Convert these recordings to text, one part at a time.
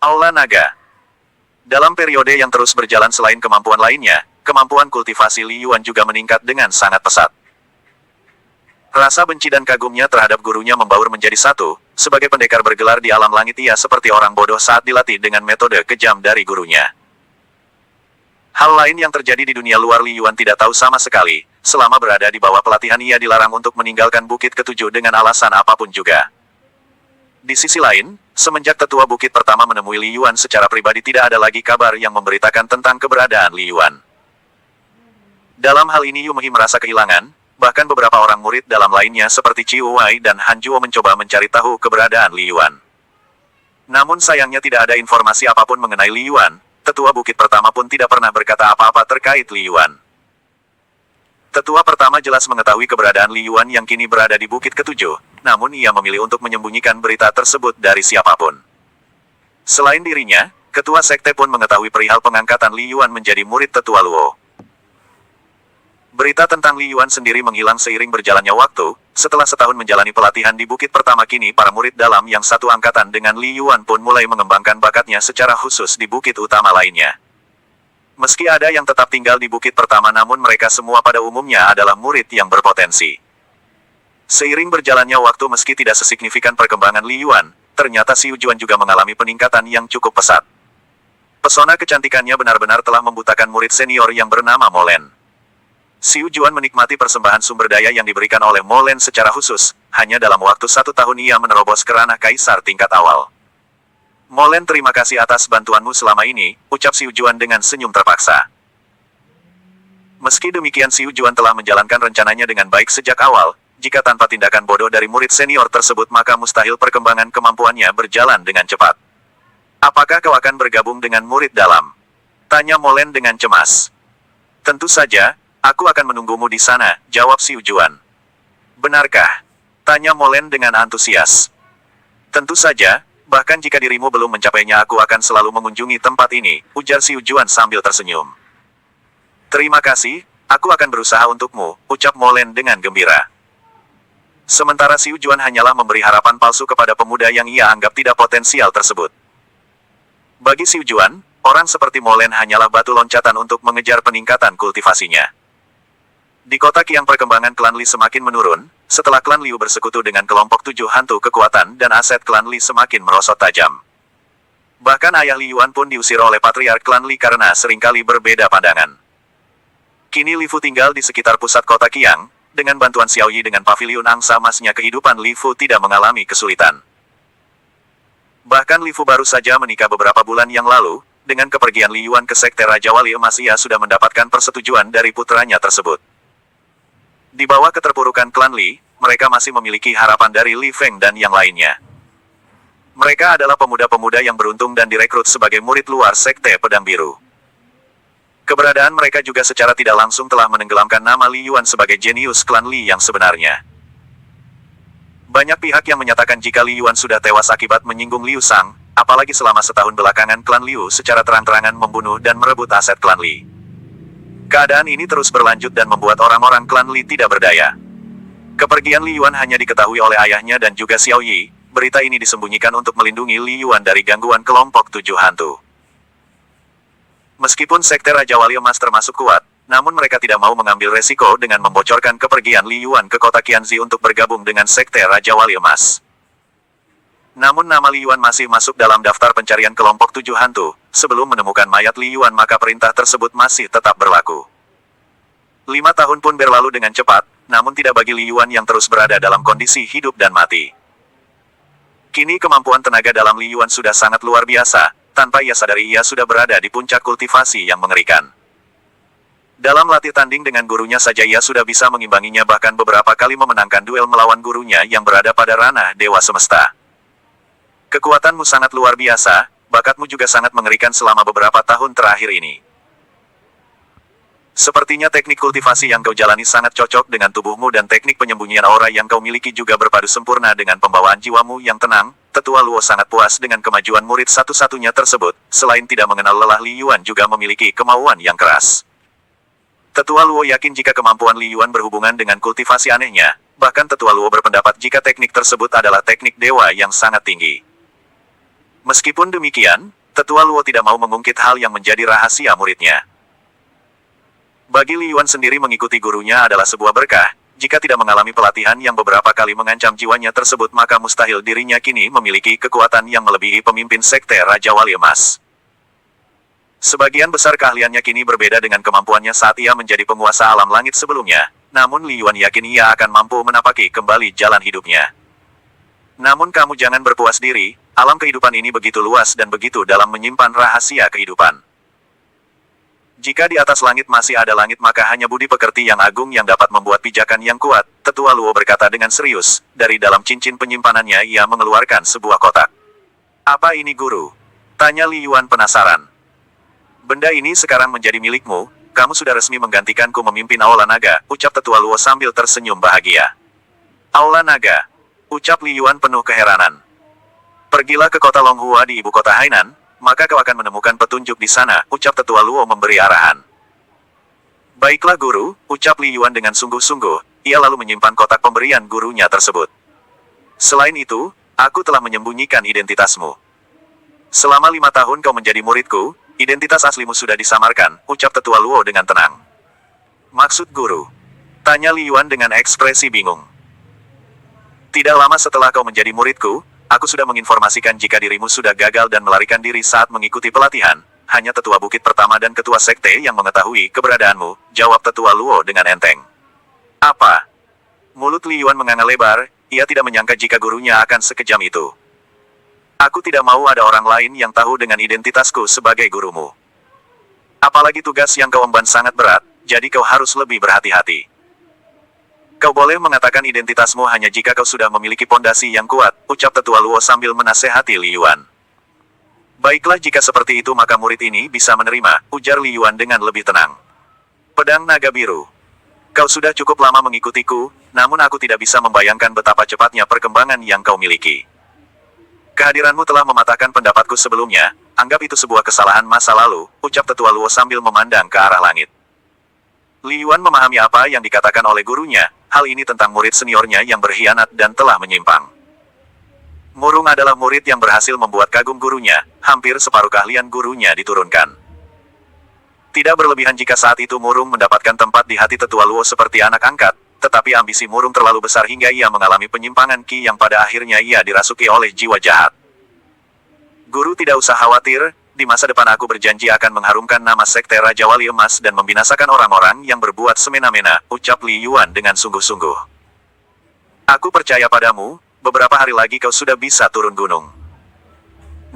Aula Naga. Dalam periode yang terus berjalan selain kemampuan lainnya, kemampuan kultivasi Li Yuan juga meningkat dengan sangat pesat. Rasa benci dan kagumnya terhadap gurunya membaur menjadi satu. Sebagai pendekar bergelar di alam langit, ia seperti orang bodoh saat dilatih dengan metode kejam dari gurunya. Hal lain yang terjadi di dunia luar Li Yuan tidak tahu sama sekali. Selama berada di bawah pelatihan, ia dilarang untuk meninggalkan Bukit Ketujuh dengan alasan apapun juga. Di sisi lain, semenjak tetua bukit pertama menemui Li Yuan secara pribadi, tidak ada lagi kabar yang memberitakan tentang keberadaan Li Yuan. Dalam hal ini Yu Mei merasa kehilangan, bahkan beberapa orang murid dalam lainnya seperti Chiu Wei dan Han Juo mencoba mencari tahu keberadaan Li Yuan. Namun sayangnya tidak ada informasi apapun mengenai Li Yuan. Tetua bukit pertama pun tidak pernah berkata apa-apa terkait Li Yuan. Tetua pertama jelas mengetahui keberadaan Li Yuan yang kini berada di Bukit Ketujuh, namun ia memilih untuk menyembunyikan berita tersebut dari siapapun. Selain dirinya, ketua sekte pun mengetahui perihal pengangkatan Li Yuan menjadi murid tetua Luo. Berita tentang Li Yuan sendiri menghilang seiring berjalannya waktu. Setelah setahun menjalani pelatihan di bukit pertama, kini para murid dalam yang satu angkatan dengan Li Yuan pun mulai mengembangkan bakatnya secara khusus di bukit utama lainnya. Meski ada yang tetap tinggal di bukit pertama, namun mereka semua pada umumnya adalah murid yang berpotensi. Seiring berjalannya waktu, meski tidak sesignifikan perkembangan Li Yuan, ternyata Xiu Juan juga mengalami peningkatan yang cukup pesat. Pesona kecantikannya benar-benar telah membutakan murid senior yang bernama Molen. Xiu Juan menikmati persembahan sumber daya yang diberikan oleh Molen secara khusus. Hanya dalam waktu 1 tahun ia menerobos ke ranah kaisar tingkat awal. Molen, terima kasih atas bantuanmu selama ini, ucap Xiu Juan dengan senyum terpaksa. Meski demikian, Xiu Juan telah menjalankan rencananya dengan baik sejak awal. Jika tanpa tindakan bodoh dari murid senior tersebut, maka mustahil perkembangan kemampuannya berjalan dengan cepat. Apakah kau akan bergabung dengan murid dalam? Tanya Molen dengan cemas. Tentu saja, aku akan menunggumu di sana, jawab Xiu Juan. Benarkah? Tanya Molen dengan antusias. Tentu saja. Bahkan jika dirimu belum mencapainya, aku akan selalu mengunjungi tempat ini, ujar Xiu Juan sambil tersenyum. Terima kasih, aku akan berusaha untukmu, ucap Molen dengan gembira. Sementara Xiu Juan hanyalah memberi harapan palsu kepada pemuda yang ia anggap tidak potensial tersebut. Bagi Xiu Juan, orang seperti Molen hanyalah batu loncatan untuk mengejar peningkatan kultivasinya. Di kota Qiang, perkembangan klan Li semakin menurun. Setelah klan Liu bersekutu dengan kelompok 7 hantu, kekuatan dan aset klan Li semakin merosot tajam. Bahkan ayah Li Yuan pun diusir oleh patriark klan Li karena seringkali berbeda pandangan. Kini Li Fu tinggal di sekitar pusat kota Qiang. Dengan bantuan Xiao Yi dengan pavilion angsa emasnya, kehidupan Li Fu tidak mengalami kesulitan. Bahkan Li Fu baru saja menikah beberapa bulan yang lalu. Dengan kepergian Li Yuan ke sekte Raja Wali Emas, ia sudah mendapatkan persetujuan dari putranya tersebut. Di bawah keterpurukan klan Li, mereka masih memiliki harapan dari Li Feng dan yang lainnya. Mereka adalah pemuda-pemuda yang beruntung dan direkrut sebagai murid luar sekte Pedang Biru. Keberadaan mereka juga secara tidak langsung telah menenggelamkan nama Li Yuan sebagai jenius klan Li yang sebenarnya. Banyak pihak yang menyatakan jika Li Yuan sudah tewas akibat menyinggung Liu Sang, apalagi selama setahun belakangan klan Liu secara terang-terangan membunuh dan merebut aset klan Li. Keadaan ini terus berlanjut dan membuat orang-orang klan Li tidak berdaya. Kepergian Li Yuan hanya diketahui oleh ayahnya dan juga Xiao Yi. Berita ini disembunyikan untuk melindungi Li Yuan dari gangguan kelompok 7 hantu. Meskipun sekte Raja Wali Emas termasuk kuat, namun mereka tidak mau mengambil resiko dengan membocorkan kepergian Li Yuan ke kota Qianzi untuk bergabung dengan sekte Raja Wali Emas. Namun nama Li Yuan masih masuk dalam daftar pencarian kelompok 7 hantu. Sebelum menemukan mayat Li Yuan, maka perintah tersebut masih tetap berlaku. 5 tahun pun berlalu dengan cepat, namun tidak bagi Li Yuan yang terus berada dalam kondisi hidup dan mati. Kini kemampuan tenaga dalam Li Yuan sudah sangat luar biasa. Tanpa ia sadari, ia sudah berada di puncak kultivasi yang mengerikan. Dalam latih tanding dengan gurunya saja ia sudah bisa mengimbanginya, bahkan beberapa kali memenangkan duel melawan gurunya yang berada pada ranah Dewa Semesta. Kekuatanmu sangat luar biasa, bakatmu juga sangat mengerikan selama beberapa tahun terakhir ini. Sepertinya teknik kultivasi yang kau jalani sangat cocok dengan tubuhmu dan teknik penyembunyian aura yang kau miliki juga berpadu sempurna dengan pembawaan jiwamu yang tenang. Tetua Luo sangat puas dengan kemajuan murid satu-satunya tersebut. Selain tidak mengenal lelah, Li Yuan juga memiliki kemauan yang keras. Tetua Luo yakin jika kemampuan Li Yuan berhubungan dengan kultivasi anehnya. Bahkan Tetua Luo berpendapat jika teknik tersebut adalah teknik dewa yang sangat tinggi. Meskipun demikian, Tetua Luo tidak mau mengungkit hal yang menjadi rahasia muridnya. Bagi Li Yuan sendiri mengikuti gurunya adalah sebuah berkah. Jika tidak mengalami pelatihan yang beberapa kali mengancam jiwanya tersebut maka mustahil dirinya kini memiliki kekuatan yang melebihi pemimpin sekte Raja Wali Emas. Sebagian besar keahliannya kini berbeda dengan kemampuannya saat ia menjadi penguasa alam langit sebelumnya, namun Li Yuan yakin ia akan mampu menapaki kembali jalan hidupnya. Namun kamu jangan berpuas diri, alam kehidupan ini begitu luas dan begitu dalam menyimpan rahasia kehidupan. Jika di atas langit masih ada langit maka hanya budi pekerti yang agung yang dapat membuat pijakan yang kuat, Tetua Luo berkata dengan serius. Dari dalam cincin penyimpanannya ia mengeluarkan sebuah kotak. Apa ini guru? Tanya Li Yuan penasaran. Benda ini sekarang menjadi milikmu, kamu sudah resmi menggantikanku memimpin Aula Naga, ucap Tetua Luo sambil tersenyum bahagia. Aula Naga, ucap Li Yuan penuh keheranan. Pergilah ke kota Longhua di ibu kota Hainan, maka kau akan menemukan petunjuk di sana, ucap Tetua Luo memberi arahan. Baiklah guru, ucap Li Yuan dengan sungguh-sungguh, ia lalu menyimpan kotak pemberian gurunya tersebut. Selain itu, aku telah menyembunyikan identitasmu. Selama 5 tahun kau menjadi muridku, identitas aslimu sudah disamarkan, ucap Tetua Luo dengan tenang. Maksud guru? Tanya Li Yuan dengan ekspresi bingung. Tidak lama setelah kau menjadi muridku, aku sudah menginformasikan jika dirimu sudah gagal dan melarikan diri saat mengikuti pelatihan. Hanya Tetua Bukit Pertama dan Ketua Sekte yang mengetahui keberadaanmu, jawab Tetua Luo dengan enteng. Apa? Mulut Li Yuan menganga lebar, ia tidak menyangka jika gurunya akan sekejam itu. Aku tidak mau ada orang lain yang tahu dengan identitasku sebagai gurumu. Apalagi tugas yang kau emban sangat berat, jadi kau harus lebih berhati-hati. Kau boleh mengatakan identitasmu hanya jika kau sudah memiliki pondasi yang kuat, ucap Tetua Luo sambil menasehati Li Yuan. Baiklah jika seperti itu maka murid ini bisa menerima, ujar Li Yuan dengan lebih tenang. Pedang Naga Biru. Kau sudah cukup lama mengikutiku, namun aku tidak bisa membayangkan betapa cepatnya perkembangan yang kau miliki. Kehadiranmu telah mematahkan pendapatku sebelumnya, anggap itu sebuah kesalahan masa lalu, ucap Tetua Luo sambil memandang ke arah langit. Li Yuan memahami apa yang dikatakan oleh gurunya, hal ini tentang murid seniornya yang berkhianat dan telah menyimpang. Murung adalah murid yang berhasil membuat kagum gurunya, hampir separuh keahlian gurunya diturunkan. Tidak berlebihan jika saat itu Murung mendapatkan tempat di hati Tetua Luo seperti anak angkat, tetapi ambisi Murung terlalu besar hingga ia mengalami penyimpangan ki yang pada akhirnya ia dirasuki oleh jiwa jahat. Guru tidak usah khawatir, di masa depan aku berjanji akan mengharumkan nama Sekte Raja Wali Emas dan membinasakan orang-orang yang berbuat semena-mena, ucap Li Yuan dengan sungguh-sungguh. Aku percaya padamu, beberapa hari lagi kau sudah bisa turun gunung.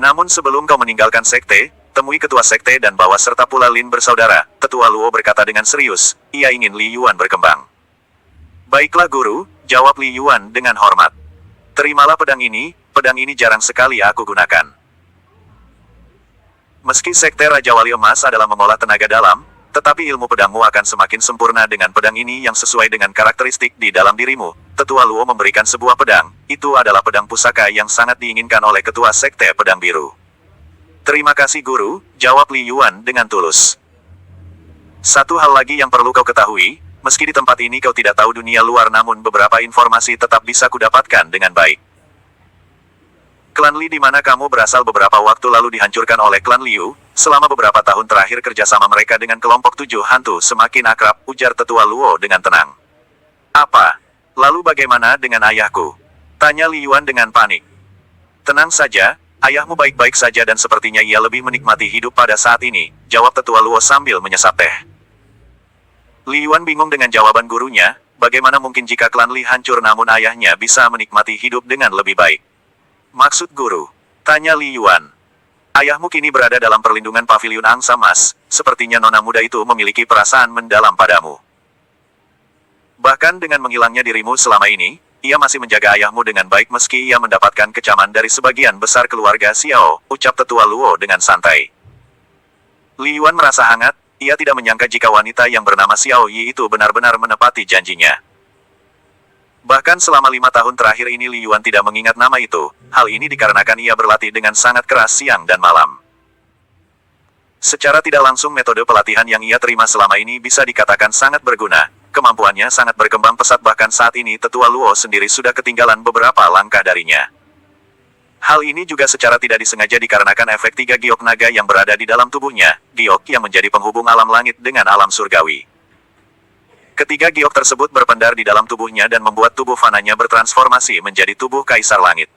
Namun sebelum kau meninggalkan Sekte, temui Ketua Sekte dan bawa serta pula Lin bersaudara, Tetua Luo berkata dengan serius, ia ingin Li Yuan berkembang. Baiklah guru, jawab Li Yuan dengan hormat. Terimalah pedang ini jarang sekali aku gunakan. Meski Sekte Raja Wali Emas adalah mengolah tenaga dalam, tetapi ilmu pedangmu akan semakin sempurna dengan pedang ini yang sesuai dengan karakteristik di dalam dirimu. Tetua Luo memberikan sebuah pedang, itu adalah pedang pusaka yang sangat diinginkan oleh Ketua Sekte Pedang Biru. Terima kasih guru, jawab Li Yuan dengan tulus. Satu hal lagi yang perlu kau ketahui, meski di tempat ini kau tidak tahu dunia luar namun beberapa informasi tetap bisa kudapatkan dengan baik. Klan Li di mana kamu berasal beberapa waktu lalu dihancurkan oleh klan Liu, selama beberapa tahun terakhir kerjasama mereka dengan kelompok 7 hantu semakin akrab, ujar Tetua Luo dengan tenang. Apa? Lalu bagaimana dengan ayahku? Tanya Li Yuan dengan panik. Tenang saja, ayahmu baik-baik saja dan sepertinya ia lebih menikmati hidup pada saat ini, jawab Tetua Luo sambil menyesap teh. Li Yuan bingung dengan jawaban gurunya, bagaimana mungkin jika klan Li hancur namun ayahnya bisa menikmati hidup dengan lebih baik. Maksud guru? Tanya Li Yuan. Ayahmu kini berada dalam perlindungan paviliun angsa emas, sepertinya nona muda itu memiliki perasaan mendalam padamu. Bahkan dengan menghilangnya dirimu selama ini, ia masih menjaga ayahmu dengan baik meski ia mendapatkan kecaman dari sebagian besar keluarga Xiao, ucap Tetua Luo dengan santai. Li Yuan merasa hangat, ia tidak menyangka jika wanita yang bernama Xiao Yi itu benar-benar menepati janjinya. Bahkan selama 5 tahun terakhir ini Li Yuan tidak mengingat nama itu, hal ini dikarenakan ia berlatih dengan sangat keras siang dan malam. Secara tidak langsung metode pelatihan yang ia terima selama ini bisa dikatakan sangat berguna, kemampuannya sangat berkembang pesat bahkan saat ini Tetua Luo sendiri sudah ketinggalan beberapa langkah darinya. Hal ini juga secara tidak disengaja dikarenakan efek tiga giok naga yang berada di dalam tubuhnya, giok yang menjadi penghubung alam langit dengan alam surgawi. Ketiga giok tersebut berpendar di dalam tubuhnya dan membuat tubuh fananya bertransformasi menjadi tubuh Kaisar Langit.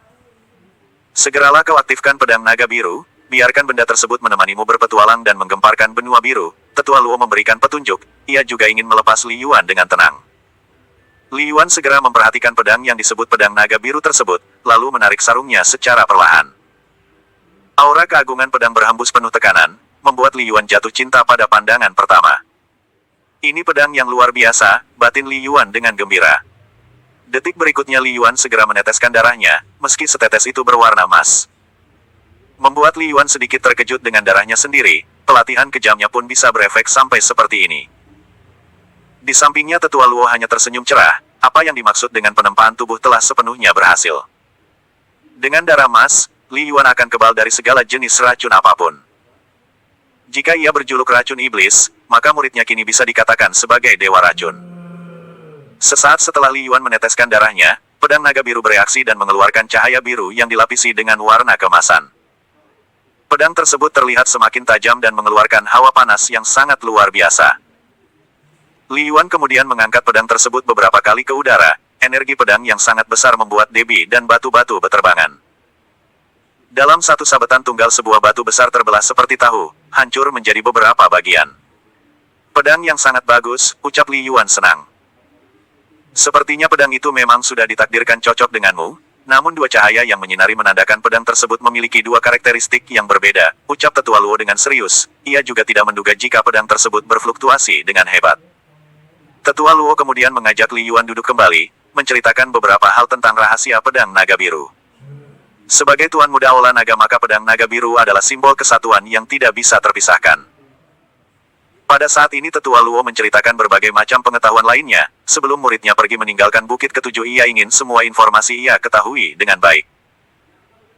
Segeralah kau aktifkan pedang naga biru, biarkan benda tersebut menemanimu berpetualang dan menggemparkan benua biru. Tetua Luo memberikan petunjuk, ia juga ingin melepas Li Yuan dengan tenang. Li Yuan segera memperhatikan pedang yang disebut pedang naga biru tersebut, lalu menarik sarungnya secara perlahan. Aura keagungan pedang berhembus penuh tekanan, membuat Li Yuan jatuh cinta pada pandangan pertama. Ini pedang yang luar biasa, batin Li Yuan dengan gembira. Detik berikutnya Li Yuan segera meneteskan darahnya, meski setetes itu berwarna emas. Membuat Li Yuan sedikit terkejut dengan darahnya sendiri, pelatihan kejamnya pun bisa berefek sampai seperti ini. Di sampingnya Tetua Luo hanya tersenyum cerah, apa yang dimaksud dengan penempaan tubuh telah sepenuhnya berhasil. Dengan darah emas, Li Yuan akan kebal dari segala jenis racun apapun. Jika ia berjuluk racun iblis, maka muridnya kini bisa dikatakan sebagai dewa racun. Sesaat setelah Li Yuan meneteskan darahnya, pedang naga biru bereaksi dan mengeluarkan cahaya biru yang dilapisi dengan warna kemasan. Pedang tersebut terlihat semakin tajam dan mengeluarkan hawa panas yang sangat luar biasa. Li Yuan kemudian mengangkat pedang tersebut beberapa kali ke udara, energi pedang yang sangat besar membuat debi dan batu-batu beterbangan. Dalam satu sabetan tunggal sebuah batu besar terbelah seperti tahu, hancur menjadi beberapa bagian. Pedang yang sangat bagus, ucap Li Yuan senang. Sepertinya pedang itu memang sudah ditakdirkan cocok denganmu, namun dua cahaya yang menyinari menandakan pedang tersebut memiliki dua karakteristik yang berbeda, ucap Tetua Luo dengan serius. Ia juga tidak menduga jika pedang tersebut berfluktuasi dengan hebat. Tetua Luo kemudian mengajak Li Yuan duduk kembali, menceritakan beberapa hal tentang rahasia pedang naga biru. Sebagai tuan muda Aula Naga maka pedang naga biru adalah simbol kesatuan yang tidak bisa terpisahkan. Pada saat ini Tetua Luo menceritakan berbagai macam pengetahuan lainnya, sebelum muridnya pergi meninggalkan Bukit Ketujuh ia ingin semua informasi ia ketahui dengan baik.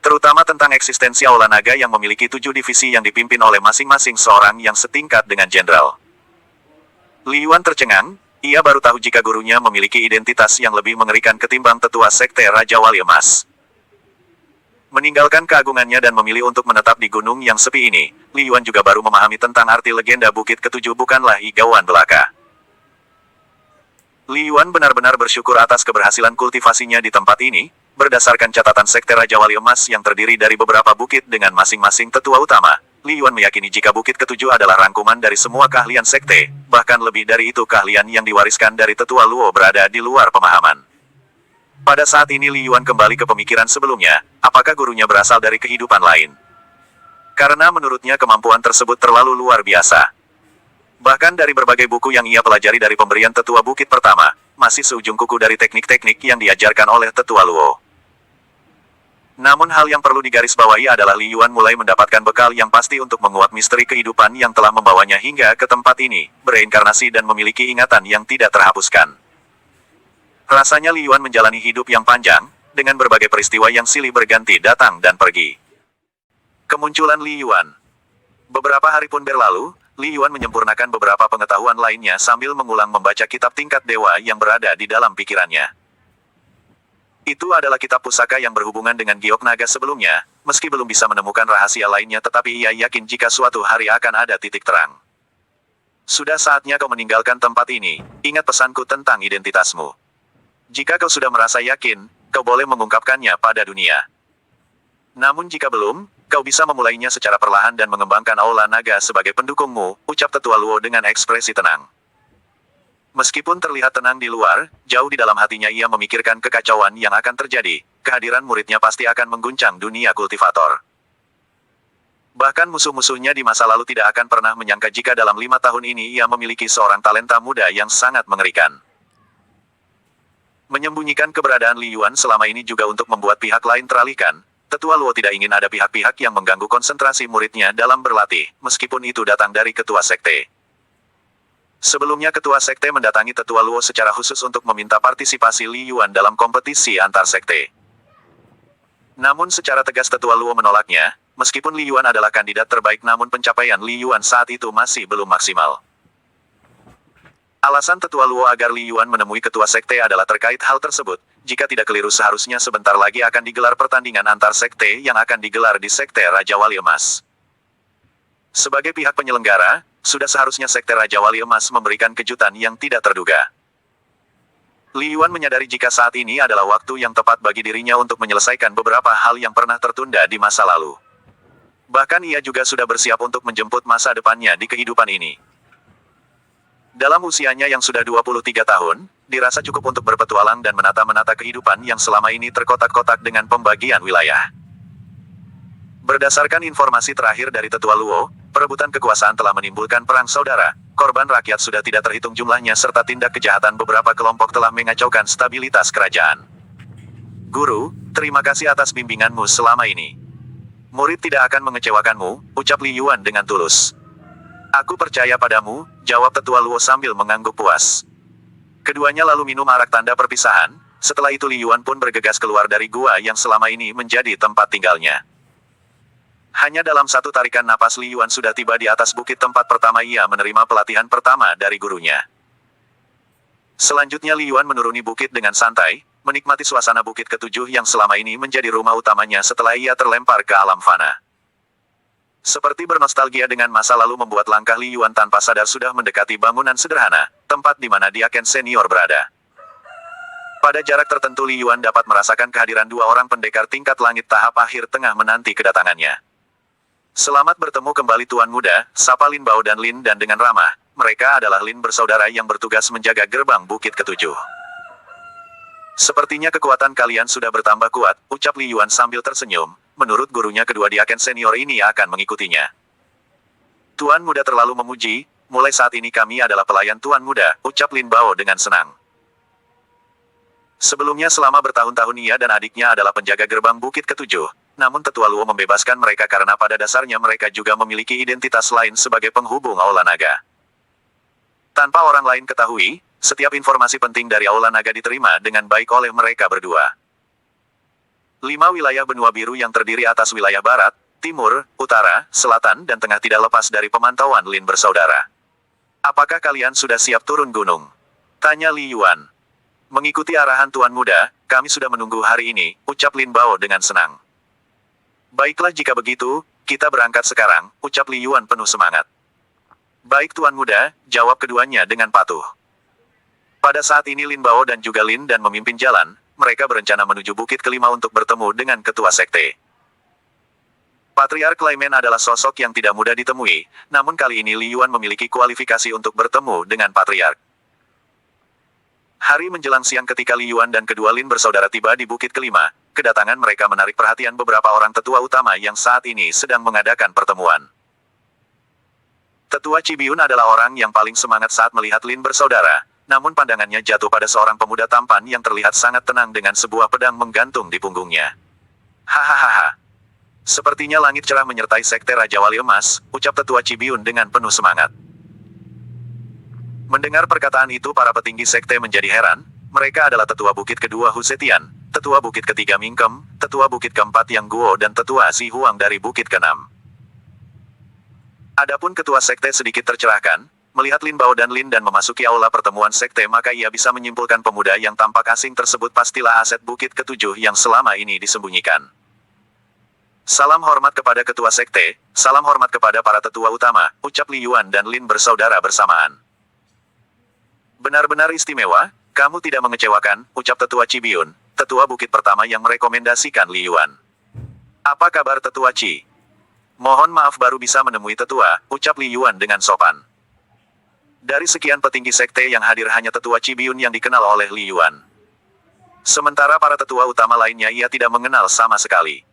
Terutama tentang eksistensi Aula Naga yang memiliki 7 divisi yang dipimpin oleh masing-masing seorang yang setingkat dengan jenderal. Li Yuan tercengang, ia baru tahu jika gurunya memiliki identitas yang lebih mengerikan ketimbang tetua sekte Raja Wali Emas. Meninggalkan keagungannya dan memilih untuk menetap di gunung yang sepi ini, Li Yuan juga baru memahami tentang arti legenda Bukit Ketujuh bukanlah igauan belaka. Li Yuan benar-benar bersyukur atas keberhasilan kultivasinya di tempat ini, berdasarkan catatan Sekte Raja Wali Emas yang terdiri dari beberapa bukit dengan masing-masing tetua utama. Li Yuan meyakini jika Bukit Ketujuh adalah rangkuman dari semua keahlian sekte, bahkan lebih dari itu keahlian yang diwariskan dari Tetua Luo berada di luar pemahaman. Pada saat ini Li Yuan kembali ke pemikiran sebelumnya, apakah gurunya berasal dari kehidupan lain? Karena menurutnya kemampuan tersebut terlalu luar biasa. Bahkan dari berbagai buku yang ia pelajari dari pemberian Tetua Bukit pertama, masih seujung kuku dari teknik-teknik yang diajarkan oleh Tetua Luo. Namun hal yang perlu digarisbawahi adalah Li Yuan mulai mendapatkan bekal yang pasti untuk menguak misteri kehidupan yang telah membawanya hingga ke tempat ini, bereinkarnasi dan memiliki ingatan yang tidak terhapuskan. Rasanya Li Yuan menjalani hidup yang panjang, dengan berbagai peristiwa yang silih berganti datang dan pergi. Kemunculan Li Yuan. Beberapa hari pun berlalu, Li Yuan menyempurnakan beberapa pengetahuan lainnya sambil mengulang membaca kitab tingkat dewa yang berada di dalam pikirannya. Itu adalah kitab pusaka yang berhubungan dengan giok naga sebelumnya, meski belum bisa menemukan rahasia lainnya tetapi ia yakin jika suatu hari akan ada titik terang. Sudah saatnya kau meninggalkan tempat ini, ingat pesanku tentang identitasmu. Jika kau sudah merasa yakin, kau boleh mengungkapkannya pada dunia. Namun jika belum, kau bisa memulainya secara perlahan dan mengembangkan Aula Naga sebagai pendukungmu, ucap Tetua Luo dengan ekspresi tenang. Meskipun terlihat tenang di luar, jauh di dalam hatinya ia memikirkan kekacauan yang akan terjadi, kehadiran muridnya pasti akan mengguncang dunia kultivator. Bahkan musuh-musuhnya di masa lalu tidak akan pernah menyangka jika dalam 5 tahun ini ia memiliki seorang talenta muda yang sangat mengerikan. Menyembunyikan keberadaan Li Yuan selama ini juga untuk membuat pihak lain teralihkan, Tetua Luo tidak ingin ada pihak-pihak yang mengganggu konsentrasi muridnya dalam berlatih, meskipun itu datang dari ketua sekte. Sebelumnya ketua sekte mendatangi Tetua Luo secara khusus untuk meminta partisipasi Li Yuan dalam kompetisi antar sekte. Namun secara tegas Tetua Luo menolaknya, meskipun Li Yuan adalah kandidat terbaik namun pencapaian Li Yuan saat itu masih belum maksimal. Alasan Tetua Luo agar Li Yuan menemui ketua sekte adalah terkait hal tersebut. Jika tidak keliru seharusnya sebentar lagi akan digelar pertandingan antar sekte yang akan digelar di Sekte Raja Wali Emas. Sebagai pihak penyelenggara, sudah seharusnya Sekte Raja Wali Emas memberikan kejutan yang tidak terduga. Li Yuan menyadari jika saat ini adalah waktu yang tepat bagi dirinya untuk menyelesaikan beberapa hal yang pernah tertunda di masa lalu. Bahkan ia juga sudah bersiap untuk menjemput masa depannya di kehidupan ini. Dalam usianya yang sudah 23 tahun, dirasa cukup untuk berpetualang dan menata-menata kehidupan yang selama ini terkotak-kotak dengan pembagian wilayah. Berdasarkan informasi terakhir dari Tetua Luo, perebutan kekuasaan telah menimbulkan perang saudara, korban rakyat sudah tidak terhitung jumlahnya serta tindak kejahatan beberapa kelompok telah mengacaukan stabilitas kerajaan. Guru, terima kasih atas bimbinganmu selama ini. Murid tidak akan mengecewakanmu, ucap Li Yuan dengan tulus. Aku percaya padamu, jawab Tetua Luo sambil mengangguk puas. Keduanya lalu minum arak tanda perpisahan, setelah itu Li Yuan pun bergegas keluar dari gua yang selama ini menjadi tempat tinggalnya. Hanya dalam satu tarikan napas Li Yuan sudah tiba di atas bukit tempat pertama ia menerima pelatihan pertama dari gurunya. Selanjutnya Li Yuan menuruni bukit dengan santai, menikmati suasana bukit ketujuh yang selama ini menjadi rumah utamanya setelah ia terlempar ke alam fana. Seperti bernostalgia dengan masa lalu membuat langkah Li Yuan tanpa sadar sudah mendekati bangunan sederhana, tempat di mana dia Ken senior berada. Pada jarak tertentu Li Yuan dapat merasakan kehadiran dua orang pendekar tingkat langit tahap akhir tengah menanti kedatangannya. Selamat bertemu kembali Tuan Muda, sapa Lin Bao dan Lin dan dengan ramah, mereka adalah Lin bersaudara yang bertugas menjaga gerbang bukit ketujuh. Sepertinya kekuatan kalian sudah bertambah kuat, ucap Li Yuan sambil tersenyum, menurut gurunya kedua diaken senior ini akan mengikutinya. Tuan Muda terlalu memuji, mulai saat ini kami adalah pelayan Tuan Muda, ucap Lin Bao dengan senang. Sebelumnya selama bertahun-tahun ia dan adiknya adalah penjaga gerbang bukit ketujuh. Namun Tetua Luo membebaskan mereka karena pada dasarnya mereka juga memiliki identitas lain sebagai penghubung Aula Naga. Tanpa orang lain ketahui, setiap informasi penting dari Aula Naga diterima dengan baik oleh mereka berdua. 5 wilayah benua biru yang terdiri atas wilayah barat, timur, utara, selatan dan tengah tidak lepas dari pemantauan Lin bersaudara. Apakah kalian sudah siap turun gunung? Tanya Li Yuan. Mengikuti arahan Tuan Muda, kami sudah menunggu hari ini, ucap Lin Bao dengan senang. Baiklah jika begitu, kita berangkat sekarang, ucap Li Yuan penuh semangat. Baik Tuan Muda, jawab keduanya dengan patuh. Pada saat ini Lin Bao dan juga Lin dan memimpin jalan, mereka berencana menuju bukit kelima untuk bertemu dengan ketua sekte. Patriark Klaimen adalah sosok yang tidak mudah ditemui, namun kali ini Li Yuan memiliki kualifikasi untuk bertemu dengan Patriark. Hari menjelang siang ketika Li Yuan dan kedua Lin bersaudara tiba di bukit kelima, kedatangan mereka menarik perhatian beberapa orang tetua utama yang saat ini sedang mengadakan pertemuan. Tetua Cibiun adalah orang yang paling semangat saat melihat Lin bersaudara, namun pandangannya jatuh pada seorang pemuda tampan yang terlihat sangat tenang dengan sebuah pedang menggantung di punggungnya. Hahaha. Sepertinya langit cerah menyertai Sekte Raja Wali Emas, ucap Tetua Cibiun dengan penuh semangat. Mendengar perkataan itu para petinggi sekte menjadi heran, mereka adalah Tetua Bukit kedua Husetian, Tetua Bukit ketiga Mingkem, Tetua Bukit keempat Yang Guo dan Tetua Si Huang dari Bukit keenam. Adapun ketua sekte sedikit tercerahkan, melihat Lin Bao dan Lin dan memasuki aula pertemuan sekte maka ia bisa menyimpulkan pemuda yang tampak asing tersebut pastilah aset Bukit ketujuh yang selama ini disembunyikan. Salam hormat kepada ketua sekte, salam hormat kepada para tetua utama, ucap Li Yuan dan Lin bersaudara bersamaan. Benar-benar istimewa, kamu tidak mengecewakan, ucap Tetua Cibiun, tetua bukit pertama yang merekomendasikan Li Yuan. Apa kabar Tetua Ci? Mohon maaf baru bisa menemui tetua, ucap Li Yuan dengan sopan. Dari sekian petinggi sekte yang hadir hanya Tetua Cibiun yang dikenal oleh Li Yuan. Sementara para tetua utama lainnya ia tidak mengenal sama sekali.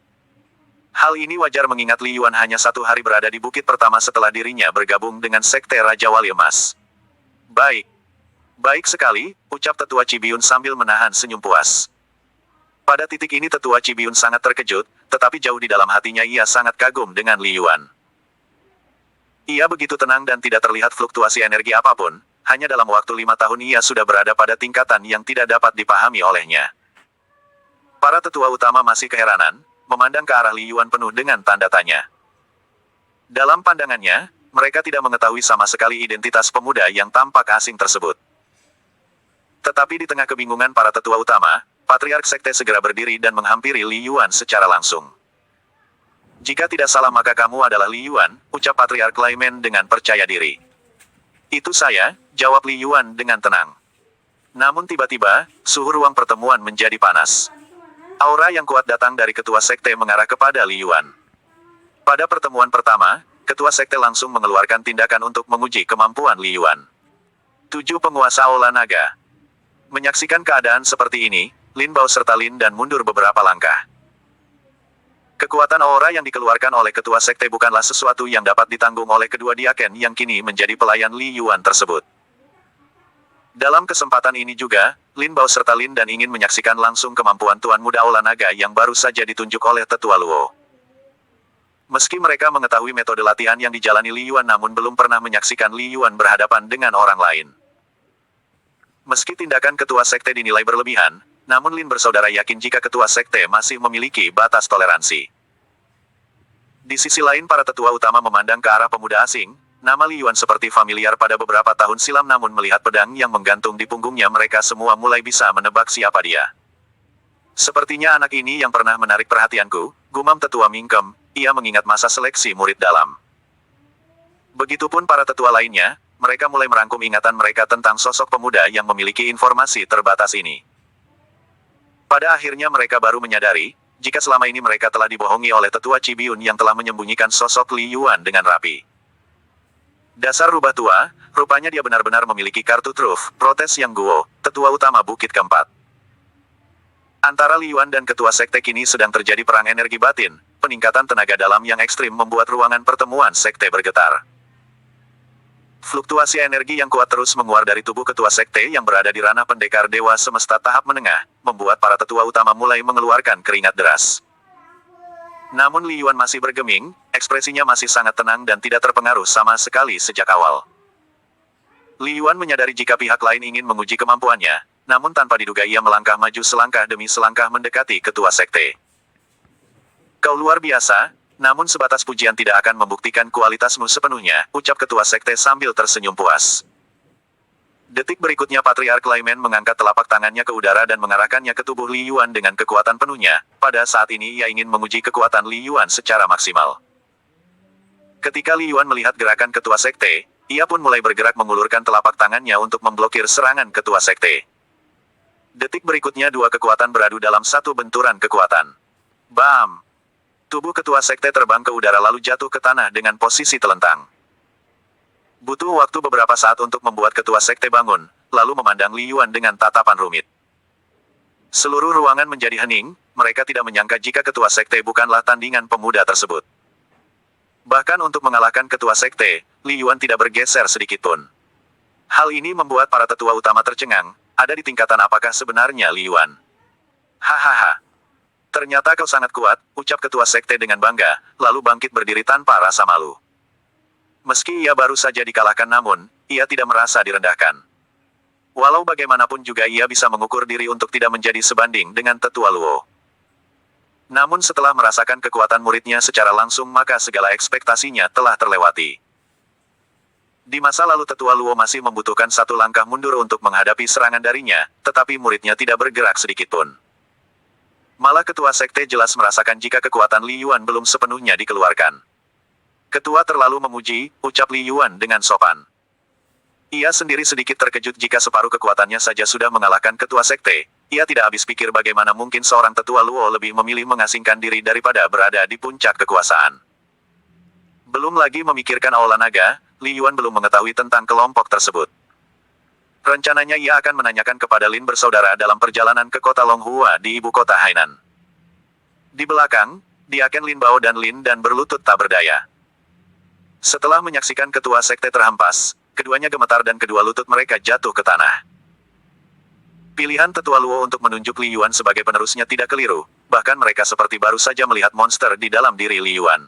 Hal ini wajar mengingat Li Yuan hanya 1 hari berada di bukit pertama setelah dirinya bergabung dengan Sekte Raja Wali Emas. Baik sekali, ucap Tetua Cibiun sambil menahan senyum puas. Pada titik ini Tetua Cibiun sangat terkejut, tetapi jauh di dalam hatinya ia sangat kagum dengan Li Yuan. Ia begitu tenang dan tidak terlihat fluktuasi energi apapun, hanya dalam waktu 5 tahun ia sudah berada pada tingkatan yang tidak dapat dipahami olehnya. Para tetua utama masih keheranan, memandang ke arah Li Yuan penuh dengan tanda tanya. Dalam pandangannya, Mereka tidak mengetahui sama sekali identitas pemuda yang tampak asing tersebut. Tetapi di tengah kebingungan para tetua utama, Patriark Sekte segera berdiri dan menghampiri Li Yuan secara langsung. "Jika tidak salah maka kamu adalah Li Yuan," ucap Patriark Laimen dengan percaya diri. "Itu saya," jawab Li Yuan dengan tenang. Namun tiba-tiba, suhu ruang pertemuan menjadi panas. Aura yang kuat datang dari ketua sekte mengarah kepada Li Yuan. Pada pertemuan pertama, ketua sekte langsung mengeluarkan tindakan untuk menguji kemampuan Li Yuan. 7 penguasa Aula Naga. Menyaksikan keadaan seperti ini, Lin Bao serta Lin dan mundur beberapa langkah. Kekuatan aura yang dikeluarkan oleh ketua sekte bukanlah sesuatu yang dapat ditanggung oleh kedua diaken yang kini menjadi pelayan Li Yuan tersebut. Dalam kesempatan ini juga, Lin Bao serta Lin dan ingin menyaksikan langsung kemampuan Tuan Muda Aula Naga yang baru saja ditunjuk oleh Tetua Luo. Meski mereka mengetahui metode latihan yang dijalani Li Yuan namun belum pernah menyaksikan Li Yuan berhadapan dengan orang lain. Meski tindakan ketua sekte dinilai berlebihan, namun Lin bersaudara yakin jika ketua sekte masih memiliki batas toleransi. Di sisi lain para tetua utama memandang ke arah pemuda asing. Nama Li Yuan seperti familiar pada beberapa tahun silam namun melihat pedang yang menggantung di punggungnya mereka semua mulai bisa menebak siapa dia. "Sepertinya anak ini yang pernah menarik perhatianku," gumam Tetua Mingkem, ia mengingat masa seleksi murid dalam. Begitupun para tetua lainnya, mereka mulai merangkum ingatan mereka tentang sosok pemuda yang memiliki informasi terbatas ini. Pada akhirnya mereka baru menyadari, jika selama ini mereka telah dibohongi oleh Tetua Cibiun yang telah menyembunyikan sosok Li Yuan dengan rapi. "Dasar rubah tua, rupanya dia benar-benar memiliki kartu truf," protes Yang Guo, tetua utama Bukit Keempat. Antara Li Yuan dan ketua sekte kini sedang terjadi perang energi batin, peningkatan tenaga dalam yang ekstrim membuat ruangan pertemuan sekte bergetar. Fluktuasi energi yang kuat terus menguar dari tubuh ketua sekte yang berada di ranah pendekar dewa semesta tahap menengah, membuat para tetua utama mulai mengeluarkan keringat deras. Namun Li Yuan masih bergeming, ekspresinya masih sangat tenang dan tidak terpengaruh sama sekali sejak awal. Li Yuan menyadari jika pihak lain ingin menguji kemampuannya, namun tanpa diduga ia melangkah maju selangkah demi selangkah mendekati ketua sekte. "Kau luar biasa, namun sebatas pujian tidak akan membuktikan kualitasmu sepenuhnya," ucap ketua sekte sambil tersenyum puas. Detik berikutnya Patriark Laimen mengangkat telapak tangannya ke udara dan mengarahkannya ke tubuh Li Yuan dengan kekuatan penuhnya. Pada saat ini ia ingin menguji kekuatan Li Yuan secara maksimal. Ketika Li Yuan melihat gerakan ketua sekte, ia pun mulai bergerak mengulurkan telapak tangannya untuk memblokir serangan ketua sekte. Detik berikutnya dua kekuatan beradu dalam satu benturan kekuatan. Bam! Tubuh ketua sekte terbang ke udara lalu jatuh ke tanah dengan posisi telentang. Butuh waktu beberapa saat untuk membuat ketua sekte bangun, lalu memandang Li Yuan dengan tatapan rumit. Seluruh ruangan menjadi hening, mereka tidak menyangka jika ketua sekte bukanlah tandingan pemuda tersebut. Bahkan untuk mengalahkan ketua sekte, Li Yuan tidak bergeser sedikitpun. Hal ini membuat para tetua utama tercengang, ada di tingkatan apakah sebenarnya Li Yuan. "Hahaha. Ternyata kau sangat kuat," ucap ketua sekte dengan bangga, lalu bangkit berdiri tanpa rasa malu. Meski ia baru saja dikalahkan namun, ia tidak merasa direndahkan. Walau bagaimanapun juga ia bisa mengukur diri untuk tidak menjadi sebanding dengan Tetua Luo. Namun setelah merasakan kekuatan muridnya secara langsung maka segala ekspektasinya telah terlewati. Di masa lalu Tetua Luo masih membutuhkan satu langkah mundur untuk menghadapi serangan darinya, tetapi muridnya tidak bergerak sedikitpun. Malah ketua sekte jelas merasakan jika kekuatan Li Yuan belum sepenuhnya dikeluarkan. "Ketua terlalu memuji," ucap Li Yuan dengan sopan. Ia sendiri sedikit terkejut jika separuh kekuatannya saja sudah mengalahkan ketua sekte. Ia tidak habis pikir bagaimana mungkin seorang Tetua Luo lebih memilih mengasingkan diri daripada berada di puncak kekuasaan. Belum lagi memikirkan Aula Naga, Li Yuan belum mengetahui tentang kelompok tersebut. Rencananya ia akan menanyakan kepada Lin bersaudara dalam perjalanan ke kota Longhua di ibu kota Hainan. Di belakang, diaken Lin Bao dan Lin dan berlutut tak berdaya. Setelah menyaksikan ketua sekte terhempas, keduanya gemetar dan kedua lutut mereka jatuh ke tanah. Pilihan Tetua Luo untuk menunjuk Li Yuan sebagai penerusnya tidak keliru, bahkan mereka seperti baru saja melihat monster di dalam diri Li Yuan.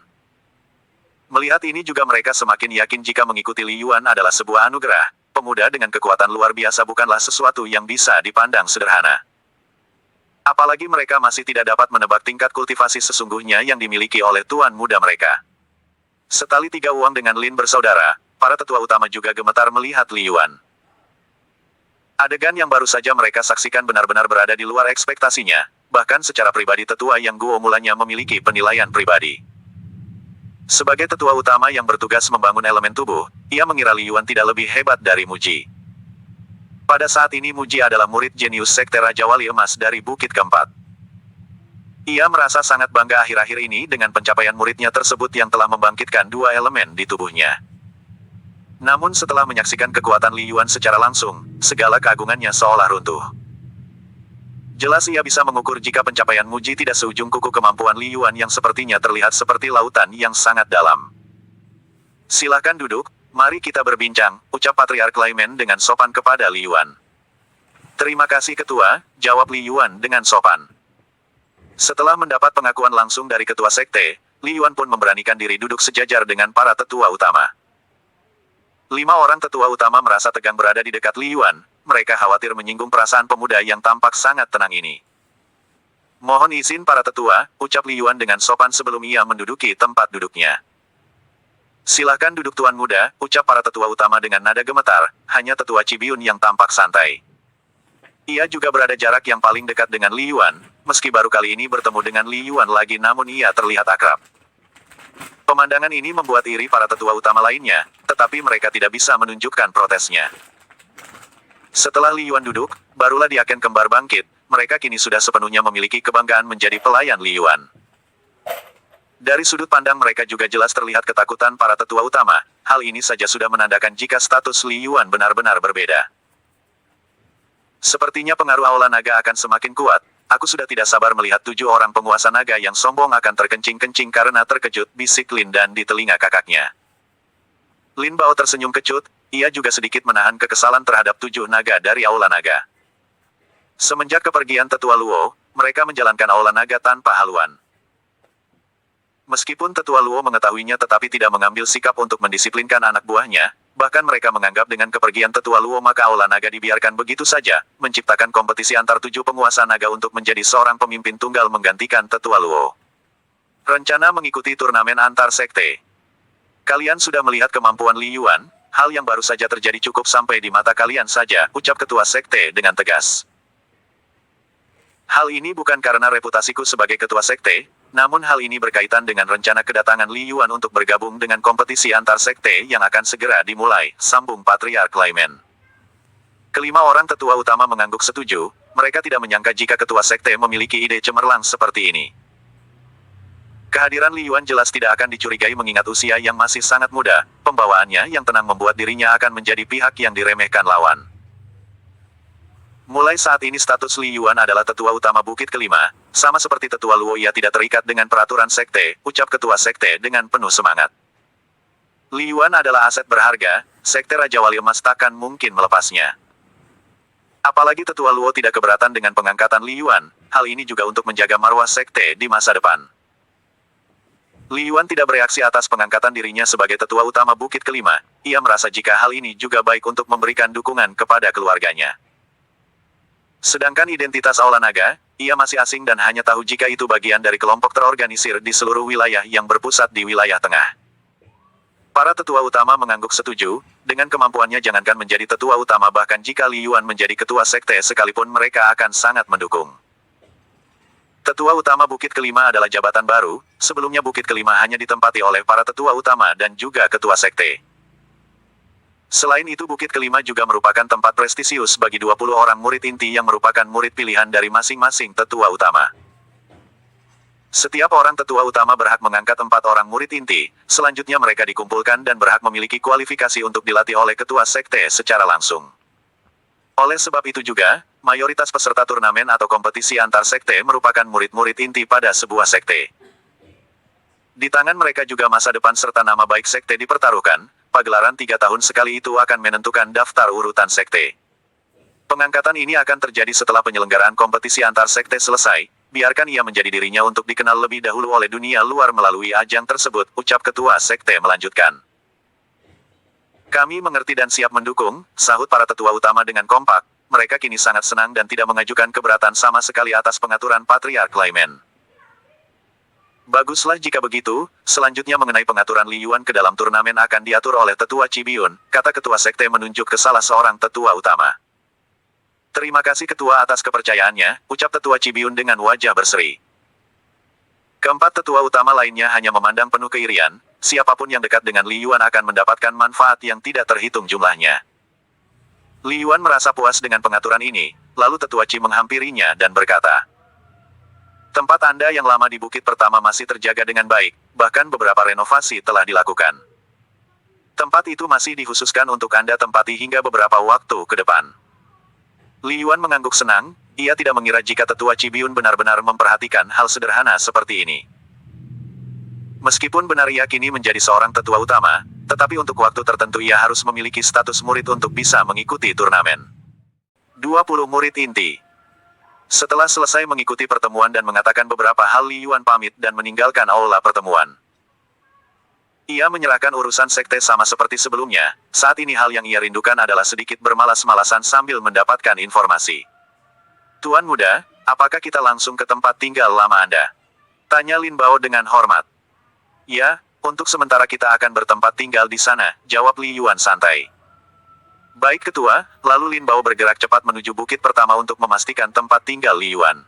Melihat ini juga mereka semakin yakin jika mengikuti Li Yuan adalah sebuah anugerah. Pemuda dengan kekuatan luar biasa bukanlah sesuatu yang bisa dipandang sederhana. Apalagi mereka masih tidak dapat menebak tingkat kultivasi sesungguhnya yang dimiliki oleh tuan muda mereka. Setali tiga uang dengan Lin bersaudara, para tetua utama juga gemetar melihat Li Yuan. Adegan yang baru saja mereka saksikan benar-benar berada di luar ekspektasinya, bahkan secara pribadi tetua yang Guo mulanya memiliki penilaian pribadi. Sebagai tetua utama yang bertugas membangun elemen tubuh, ia mengira Li Yuan tidak lebih hebat dari Muji. Pada saat ini Muji adalah murid jenius Sekte Raja Wali Emas dari Bukit Keempat. Ia merasa sangat bangga akhir-akhir ini dengan pencapaian muridnya tersebut yang telah membangkitkan dua elemen di tubuhnya. Namun setelah menyaksikan kekuatan Li Yuan secara langsung, segala keagungannya seolah runtuh. Jelas ia bisa mengukur jika pencapaian Muji tidak seujung kuku kemampuan Li Yuan yang sepertinya terlihat seperti lautan yang sangat dalam. Silahkan duduk, mari kita berbincang, ucap Patriark Klaimen dengan sopan kepada Li Yuan. Terima kasih ketua, jawab Li Yuan dengan sopan. Setelah mendapat pengakuan langsung dari ketua sekte, Li Yuan pun memberanikan diri duduk sejajar dengan para tetua utama. 5 orang tetua utama merasa tegang berada di dekat Li Yuan, mereka khawatir menyinggung perasaan pemuda yang tampak sangat tenang ini. Mohon izin para tetua, ucap Li Yuan dengan sopan sebelum ia menduduki tempat duduknya. Silahkan duduk tuan muda, ucap para tetua utama dengan nada gemetar, hanya tetua Cibiun yang tampak santai. Ia juga berada jarak yang paling dekat dengan Li Yuan, meski baru kali ini bertemu dengan Li Yuan lagi namun ia terlihat akrab. Pemandangan ini membuat iri para tetua utama lainnya, tetapi mereka tidak bisa menunjukkan protesnya. Setelah Li Yuan duduk, barulah Diaken kembar bangkit, mereka kini sudah sepenuhnya memiliki kebanggaan menjadi pelayan Li Yuan. Dari sudut pandang mereka juga jelas terlihat ketakutan para tetua utama, hal ini saja sudah menandakan jika status Li Yuan benar-benar berbeda. Sepertinya pengaruh Aula Naga akan semakin kuat. Aku sudah tidak sabar melihat 7 orang penguasa naga yang sombong akan terkencing-kencing karena terkejut, bisik Lin dan di telinga kakaknya. Lin Bao tersenyum kecut, ia juga sedikit menahan kekesalan terhadap 7 naga dari Aula Naga. Semenjak kepergian Tetua Luo, mereka menjalankan Aula Naga tanpa haluan. Meskipun Tetua Luo mengetahuinya tetapi tidak mengambil sikap untuk mendisiplinkan anak buahnya, bahkan mereka menganggap dengan kepergian Tetua Luo maka Aula Naga dibiarkan begitu saja, menciptakan kompetisi antar 7 penguasa naga untuk menjadi seorang pemimpin tunggal menggantikan Tetua Luo. Rencana mengikuti turnamen antar sekte. Kalian sudah melihat kemampuan Li Yuan, hal yang baru saja terjadi cukup sampai di mata kalian saja, ucap ketua sekte dengan tegas. Hal ini bukan karena reputasiku sebagai ketua sekte, namun hal ini berkaitan dengan rencana kedatangan Li Yuan untuk bergabung dengan kompetisi antar sekte yang akan segera dimulai, sambung Patriark Klaimen. Kelima orang tetua utama mengangguk setuju, mereka tidak menyangka jika ketua sekte memiliki ide cemerlang seperti ini. Kehadiran Li Yuan jelas tidak akan dicurigai mengingat usia yang masih sangat muda, pembawaannya yang tenang membuat dirinya akan menjadi pihak yang diremehkan lawan. Mulai saat ini status Li Yuan adalah tetua utama Bukit Kelima, sama seperti tetua Luo ia tidak terikat dengan peraturan sekte, ucap ketua sekte dengan penuh semangat. Li Yuan adalah aset berharga, sekte Raja Wali Emas takkan mungkin melepasnya. Apalagi tetua Luo tidak keberatan dengan pengangkatan Li Yuan, hal ini juga untuk menjaga marwah sekte di masa depan. Li Yuan tidak bereaksi atas pengangkatan dirinya sebagai tetua utama Bukit Kelima, ia merasa jika hal ini juga baik untuk memberikan dukungan kepada keluarganya. Sedangkan identitas Aula Naga, ia masih asing dan hanya tahu jika itu bagian dari kelompok terorganisir di seluruh wilayah yang berpusat di wilayah tengah. Para tetua utama mengangguk setuju, dengan kemampuannya jangankan menjadi tetua utama bahkan jika Li Yuan menjadi ketua sekte sekalipun mereka akan sangat mendukung. Tetua utama Bukit Kelima adalah jabatan baru, sebelumnya Bukit Kelima hanya ditempati oleh para tetua utama dan juga ketua sekte. Selain itu Bukit Kelima juga merupakan tempat prestisius bagi 20 orang murid inti yang merupakan murid pilihan dari masing-masing tetua utama. Setiap orang tetua utama berhak mengangkat 4 orang murid inti, selanjutnya mereka dikumpulkan dan berhak memiliki kualifikasi untuk dilatih oleh ketua sekte secara langsung. Oleh sebab itu juga, mayoritas peserta turnamen atau kompetisi antar sekte merupakan murid-murid inti pada sebuah sekte. Di tangan mereka juga masa depan serta nama baik sekte dipertaruhkan. Pagelaran 3 tahun sekali itu akan menentukan daftar urutan sekte. Pengangkatan ini akan terjadi setelah penyelenggaraan kompetisi antar sekte selesai, biarkan ia menjadi dirinya untuk dikenal lebih dahulu oleh dunia luar melalui ajang tersebut, ucap ketua sekte melanjutkan. Kami mengerti dan siap mendukung, sahut para tetua utama dengan kompak, mereka kini sangat senang dan tidak mengajukan keberatan sama sekali atas pengaturan Patriark Klaimen. Baguslah jika begitu, selanjutnya mengenai pengaturan Li Yuan ke dalam turnamen akan diatur oleh Tetua Cibiun, kata Ketua Sekte menunjuk ke salah seorang tetua utama. Terima kasih Ketua atas kepercayaannya, ucap Tetua Cibiun dengan wajah berseri. Keempat tetua utama lainnya hanya memandang penuh keirian, siapapun yang dekat dengan Li Yuan akan mendapatkan manfaat yang tidak terhitung jumlahnya. Li Yuan merasa puas dengan pengaturan ini, lalu Tetua Ci menghampirinya dan berkata, tempat Anda yang lama di Bukit Pertama masih terjaga dengan baik, bahkan beberapa renovasi telah dilakukan. Tempat itu masih dikhususkan untuk Anda tempati hingga beberapa waktu ke depan. Li Yuan mengangguk senang, ia tidak mengira jika Tetua Cibiun benar-benar memperhatikan hal sederhana seperti ini. Meskipun benar ia kini menjadi seorang tetua utama, tetapi untuk waktu tertentu ia harus memiliki status murid untuk bisa mengikuti turnamen. 20 murid inti. Setelah selesai mengikuti pertemuan dan mengatakan beberapa hal, Li Yuan pamit dan meninggalkan aula pertemuan. Ia menyerahkan urusan sekte sama seperti sebelumnya, saat ini hal yang ia rindukan adalah sedikit bermalas-malasan sambil mendapatkan informasi. Tuan Muda, apakah kita langsung ke tempat tinggal lama Anda? Tanya Lin Bao dengan hormat. Ya, untuk sementara kita akan bertempat tinggal di sana, jawab Li Yuan santai. Baik Ketua, lalu Lin Bao bergerak cepat menuju Bukit Pertama untuk memastikan tempat tinggal Li Yuan.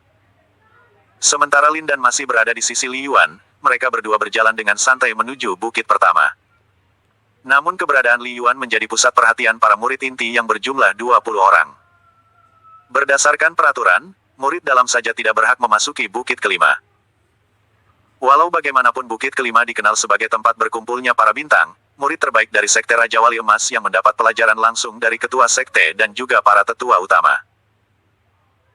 Sementara Lin Dan masih berada di sisi Li Yuan, mereka berdua berjalan dengan santai menuju Bukit Pertama. Namun keberadaan Li Yuan menjadi pusat perhatian para murid inti yang berjumlah 20 orang. Berdasarkan peraturan, murid dalam saja tidak berhak memasuki Bukit Kelima. Walau bagaimanapun Bukit Kelima dikenal sebagai tempat berkumpulnya para bintang, murid terbaik dari Sekte Raja Wali Emas yang mendapat pelajaran langsung dari Ketua Sekte dan juga para tetua utama.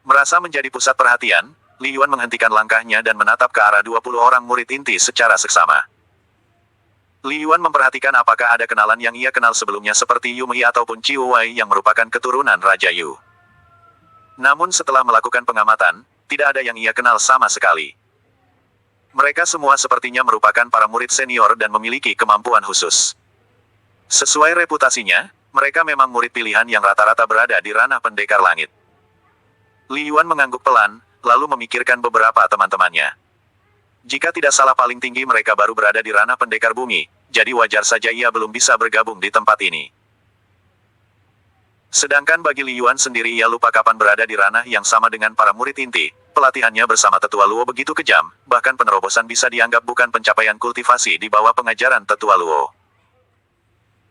Merasa menjadi pusat perhatian, Li Yuan menghentikan langkahnya dan menatap ke arah 20 orang murid inti secara seksama. Li Yuan memperhatikan apakah ada kenalan yang ia kenal sebelumnya seperti Yu Mei ataupun Chiu Wei yang merupakan keturunan Raja Yu. Namun setelah melakukan pengamatan, tidak ada yang ia kenal sama sekali. Mereka semua sepertinya merupakan para murid senior dan memiliki kemampuan khusus. Sesuai reputasinya, mereka memang murid pilihan yang rata-rata berada di ranah pendekar langit. Li Yuan mengangguk pelan, lalu memikirkan beberapa teman-temannya. Jika tidak salah paling tinggi mereka baru berada di ranah pendekar bumi, jadi wajar saja ia belum bisa bergabung di tempat ini. Sedangkan bagi Li Yuan sendiri ia lupa kapan berada di ranah yang sama dengan para murid inti. Pelatihannya bersama Tetua Luo begitu kejam, bahkan penerobosan bisa dianggap bukan pencapaian kultivasi di bawah pengajaran Tetua Luo.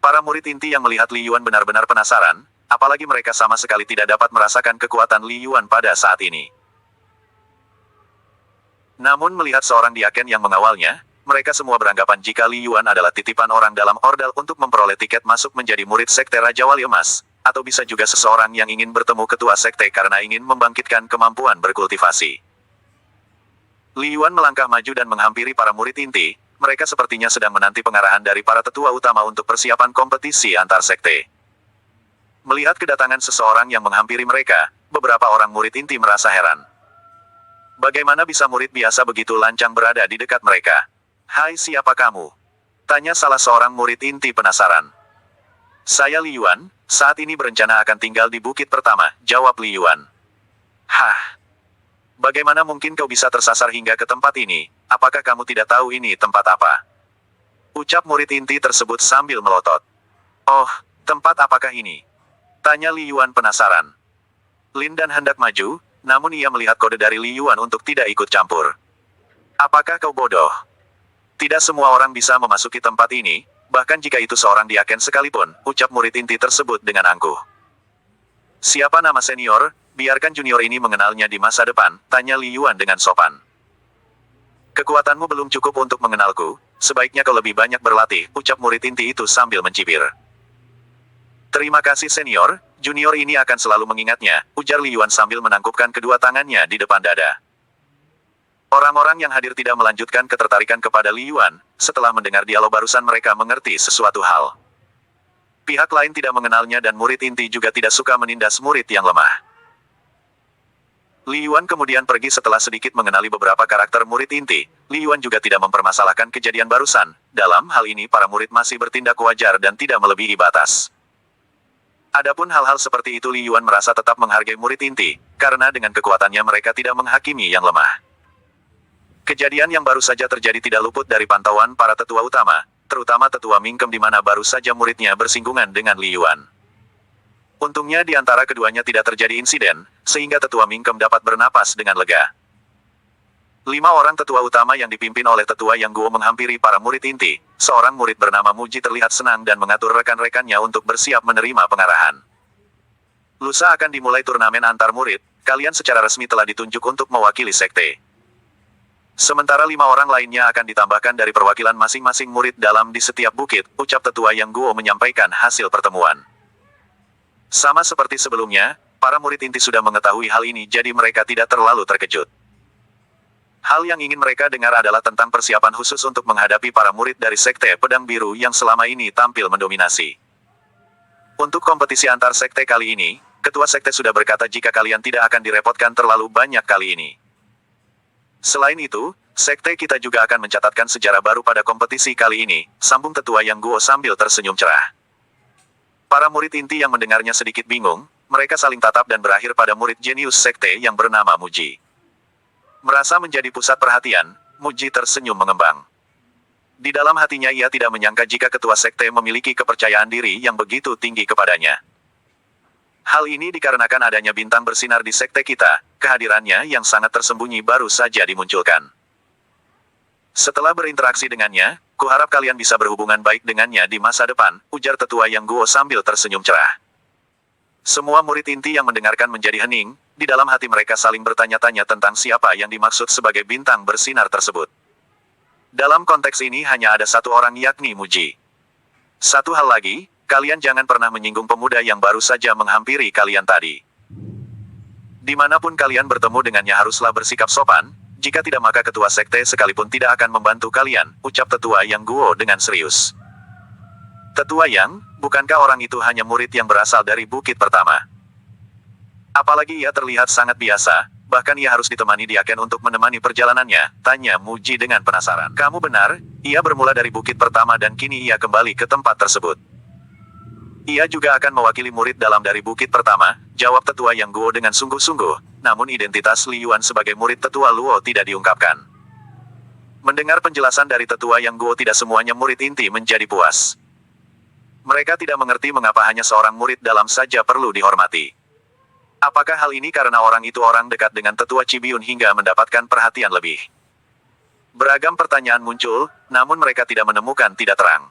Para murid inti yang melihat Li Yuan benar-benar penasaran, apalagi mereka sama sekali tidak dapat merasakan kekuatan Li Yuan pada saat ini. Namun melihat seorang diaken yang mengawalnya, mereka semua beranggapan jika Li Yuan adalah titipan orang dalam ordal untuk memperoleh tiket masuk menjadi murid Sekte Raja Wali Emas. Atau bisa juga seseorang yang ingin bertemu ketua sekte karena ingin membangkitkan kemampuan berkultivasi. Li Yuan melangkah maju dan menghampiri para murid inti, mereka sepertinya sedang menanti pengarahan dari para tetua utama untuk persiapan kompetisi antar sekte. Melihat kedatangan seseorang yang menghampiri mereka, beberapa orang murid inti merasa heran. Bagaimana bisa murid biasa begitu lancang berada di dekat mereka? Hai, siapa kamu? Tanya salah seorang murid inti penasaran. Saya Li Yuan, saat ini berencana akan tinggal di Bukit Pertama, jawab Li Yuan. Hah? Bagaimana mungkin kau bisa tersasar hingga ke tempat ini? Apakah kamu tidak tahu ini tempat apa? Ucap murid inti tersebut sambil melotot. Oh, tempat apakah ini? Tanya Li Yuan penasaran. Lin Dan hendak maju, namun ia melihat kode dari Li Yuan untuk tidak ikut campur. Apakah kau bodoh? Tidak semua orang bisa memasuki tempat ini. Bahkan jika itu seorang diaken sekalipun, ucap murid inti tersebut dengan angkuh. Siapa nama senior? Biarkan junior ini mengenalnya di masa depan, tanya Li Yuan dengan sopan. Kekuatanmu belum cukup untuk mengenalku, sebaiknya kau lebih banyak berlatih, ucap murid inti itu sambil mencibir. Terima kasih senior, junior ini akan selalu mengingatnya, ujar Li Yuan sambil menangkupkan kedua tangannya di depan dada. Orang-orang yang hadir tidak melanjutkan ketertarikan kepada Li Yuan, setelah mendengar dialog barusan mereka mengerti sesuatu hal. Pihak lain tidak mengenalnya dan murid inti juga tidak suka menindas murid yang lemah. Li Yuan kemudian pergi setelah sedikit mengenali beberapa karakter murid inti. Li Yuan juga tidak mempermasalahkan kejadian barusan, dalam hal ini para murid masih bertindak wajar dan tidak melebihi batas. Adapun hal-hal seperti itu Li Yuan merasa tetap menghargai murid inti, karena dengan kekuatannya mereka tidak menghakimi yang lemah. Kejadian yang baru saja terjadi tidak luput dari pantauan para tetua utama, terutama tetua Mingkem di mana baru saja muridnya bersinggungan dengan Li Yuan. Untungnya di antara keduanya tidak terjadi insiden, sehingga tetua Mingkem dapat bernapas dengan lega. 5 orang tetua utama yang dipimpin oleh tetua Yang Guo menghampiri para murid inti. Seorang murid bernama Muji terlihat senang dan mengatur rekan-rekannya untuk bersiap menerima pengarahan. Lusa akan dimulai turnamen antar murid, kalian secara resmi telah ditunjuk untuk mewakili sekte. Sementara 5 orang lainnya akan ditambahkan dari perwakilan masing-masing murid dalam di setiap bukit, ucap tetua Yang Guo menyampaikan hasil pertemuan. Sama seperti sebelumnya, para murid inti sudah mengetahui hal ini jadi mereka tidak terlalu terkejut. Hal yang ingin mereka dengar adalah tentang persiapan khusus untuk menghadapi para murid dari Sekte Pedang Biru yang selama ini tampil mendominasi. Untuk kompetisi antar sekte kali ini, ketua sekte sudah berkata jika kalian tidak akan direpotkan terlalu banyak kali ini. Selain itu, sekte kita juga akan mencatatkan sejarah baru pada kompetisi kali ini, sambung tetua Yang Guo sambil tersenyum cerah. Para murid inti yang mendengarnya sedikit bingung, mereka saling tatap dan berakhir pada murid jenius sekte yang bernama Muji. Merasa menjadi pusat perhatian, Muji tersenyum mengembang. Di dalam hatinya ia tidak menyangka jika ketua sekte memiliki kepercayaan diri yang begitu tinggi kepadanya. Hal ini dikarenakan adanya bintang bersinar di sekte kita, kehadirannya yang sangat tersembunyi baru saja dimunculkan. Setelah berinteraksi dengannya, kuharap kalian bisa berhubungan baik dengannya di masa depan, ujar tetua Yang Guo sambil tersenyum cerah. Semua murid inti yang mendengarkan menjadi hening, di dalam hati mereka saling bertanya-tanya tentang siapa yang dimaksud sebagai bintang bersinar tersebut. Dalam konteks ini hanya ada satu orang yakni Muji. Satu hal lagi, kalian jangan pernah menyinggung pemuda yang baru saja menghampiri kalian tadi. Dimanapun kalian bertemu dengannya haruslah bersikap sopan, jika tidak maka ketua sekte sekalipun tidak akan membantu kalian, ucap tetua Yang Guo dengan serius. Tetua Yang, bukankah orang itu hanya murid yang berasal dari bukit pertama? Apalagi ia terlihat sangat biasa, bahkan ia harus ditemani Diaken untuk menemani perjalanannya, tanya Muji dengan penasaran. Kamu benar, ia bermula dari bukit pertama dan kini ia kembali ke tempat tersebut. Ia juga akan mewakili murid dalam dari bukit pertama, jawab tetua Yang Guo dengan sungguh-sungguh, namun identitas Li Yuan sebagai murid tetua Luo tidak diungkapkan. Mendengar penjelasan dari tetua Yang Guo tidak semuanya murid inti menjadi puas. Mereka tidak mengerti mengapa hanya seorang murid dalam saja perlu dihormati. Apakah hal ini karena orang itu orang dekat dengan tetua Cibiun hingga mendapatkan perhatian lebih? Beragam pertanyaan muncul, namun mereka tidak menemukan tidak terang.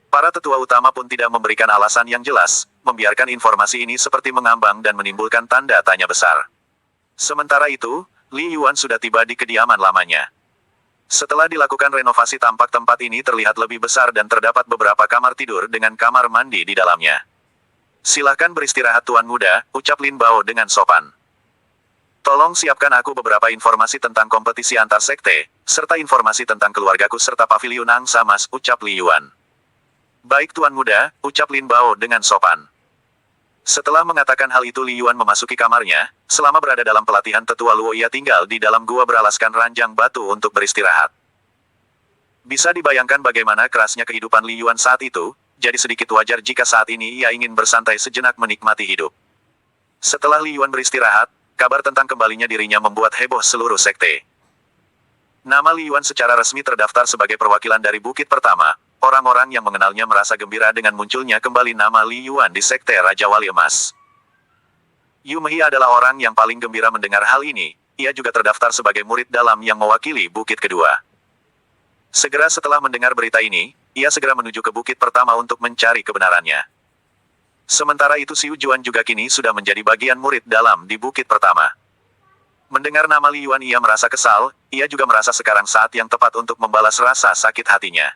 Para tetua utama pun tidak memberikan alasan yang jelas, membiarkan informasi ini seperti mengambang dan menimbulkan tanda tanya besar. Sementara itu, Li Yuan sudah tiba di kediaman lamanya. Setelah dilakukan renovasi tampak tempat ini terlihat lebih besar dan terdapat beberapa kamar tidur dengan kamar mandi di dalamnya. Silahkan beristirahat Tuan Muda, ucap Lin Bao dengan sopan. Tolong siapkan aku beberapa informasi tentang kompetisi antar sekte, serta informasi tentang keluargaku serta pavilion angsa mas, ucap Li Yuan. Baik Tuan Muda, ucap Lin Bao dengan sopan. Setelah mengatakan hal itu Li Yuan memasuki kamarnya, selama berada dalam pelatihan tetua Luo ia tinggal di dalam gua beralaskan ranjang batu untuk beristirahat. Bisa dibayangkan bagaimana kerasnya kehidupan Li Yuan saat itu, jadi sedikit wajar jika saat ini ia ingin bersantai sejenak menikmati hidup. Setelah Li Yuan beristirahat, kabar tentang kembalinya dirinya membuat heboh seluruh sekte. Nama Li Yuan secara resmi terdaftar sebagai perwakilan dari bukit pertama. Orang-orang yang mengenalnya merasa gembira dengan munculnya kembali nama Li Yuan di Sekte Raja Wali Emas. Yu Mei adalah orang yang paling gembira mendengar hal ini, ia juga terdaftar sebagai murid dalam yang mewakili bukit kedua. Segera setelah mendengar berita ini, ia segera menuju ke bukit pertama untuk mencari kebenarannya. Sementara itu Xiu Juan juga kini sudah menjadi bagian murid dalam di bukit pertama. Mendengar nama Li Yuan ia merasa kesal, ia juga merasa sekarang saat yang tepat untuk membalas rasa sakit hatinya.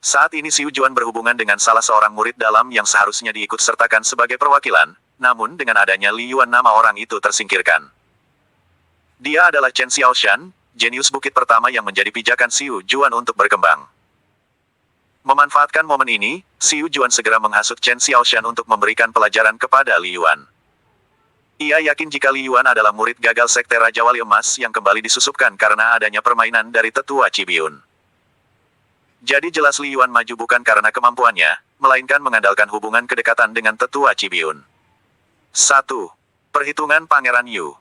Saat ini Xiu Juan berhubungan dengan salah seorang murid dalam yang seharusnya diikut sertakan sebagai perwakilan, namun dengan adanya Li Yuan nama orang itu tersingkirkan. Dia adalah Chen Xiaoshan, jenius bukit pertama yang menjadi pijakan Xiu Juan untuk berkembang. Memanfaatkan momen ini, Xiu Juan segera menghasut Chen Xiaoshan untuk memberikan pelajaran kepada Li Yuan. Ia yakin jika Li Yuan adalah murid gagal Sekte Raja Wali Emas yang kembali disusupkan karena adanya permainan dari tetua Cibiun. Jadi jelas Li Yuan maju bukan karena kemampuannya, melainkan mengandalkan hubungan kedekatan dengan tetua Cibiun. 1. Perhitungan Pangeran Yu.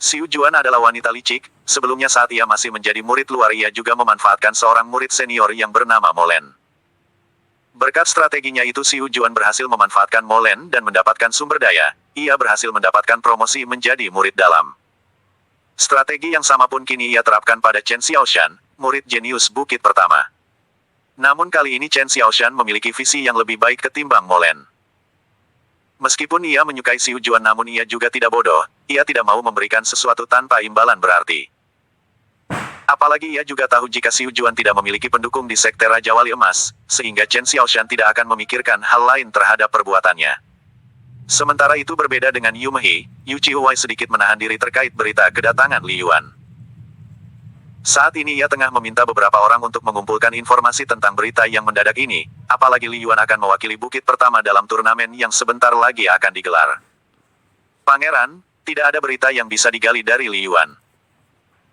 Xiu Juan adalah wanita licik, sebelumnya saat ia masih menjadi murid luar ia juga memanfaatkan seorang murid senior yang bernama Molen. Berkat strateginya itu Xiu Juan berhasil memanfaatkan Molen dan mendapatkan sumber daya, ia berhasil mendapatkan promosi menjadi murid dalam. Strategi yang sama pun kini ia terapkan pada Chen Xiaoshan, murid jenius Bukit Pertama. Namun kali ini Chen Xiaoshan memiliki visi yang lebih baik ketimbang Molen. Meskipun ia menyukai Xiu Juan namun ia juga tidak bodoh, ia tidak mau memberikan sesuatu tanpa imbalan berarti. Apalagi ia juga tahu jika Xiu Juan tidak memiliki pendukung di Sekte Raja Wali Emas, sehingga Chen Xiaoshan tidak akan memikirkan hal lain terhadap perbuatannya. Sementara itu berbeda dengan Yu Mei, Yu Qiuwei sedikit menahan diri terkait berita kedatangan Li Yuan. Saat ini ia tengah meminta beberapa orang untuk mengumpulkan informasi tentang berita yang mendadak ini, apalagi Li Yuan akan mewakili Bukit Pertama dalam turnamen yang sebentar lagi akan digelar. Pangeran, tidak ada berita yang bisa digali dari Li Yuan.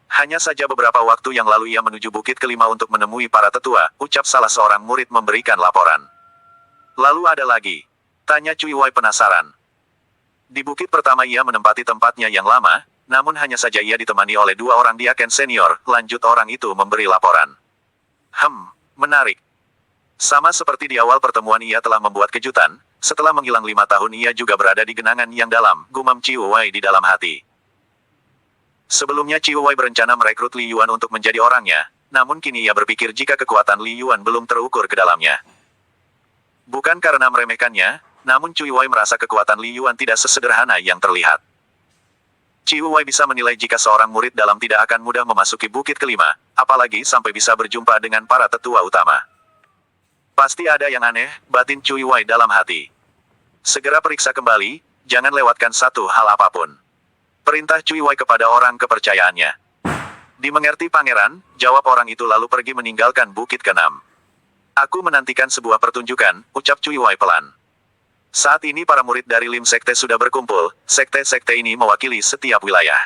Hanya saja beberapa waktu yang lalu ia menuju Bukit Kelima untuk menemui para tetua, ucap salah seorang murid memberikan laporan. Lalu ada lagi? Tanya Cui Wai penasaran. Di Bukit Pertama ia menempati tempatnya yang lama, namun hanya saja ia ditemani oleh dua orang diaken senior, lanjut orang itu memberi laporan. Menarik. Sama seperti di awal pertemuan ia telah membuat kejutan, setelah menghilang 5 tahun ia juga berada di genangan yang dalam, gumam Ciu Wai di dalam hati. Sebelumnya Ciu Wai berencana merekrut Li Yuan untuk menjadi orangnya, namun kini ia berpikir jika kekuatan Li Yuan belum terukur ke dalamnya. Bukan karena meremehkannya, namun Cui Wai merasa kekuatan Li Yuan tidak sesederhana yang terlihat. Ciu Wai bisa menilai jika seorang murid dalam tidak akan mudah memasuki Bukit Kelima, apalagi sampai bisa berjumpa dengan para tetua utama. Pasti ada yang aneh, batin Cui Wai dalam hati. Segera periksa kembali, jangan lewatkan satu hal apapun. Perintah Cui Wai kepada orang kepercayaannya. Dimengerti pangeran, jawab orang itu lalu pergi meninggalkan Bukit Keenam. Aku menantikan sebuah pertunjukan, ucap Cui Wai pelan. Saat ini para murid dari Lim Sekte sudah berkumpul, sekte-sekte ini mewakili setiap wilayah.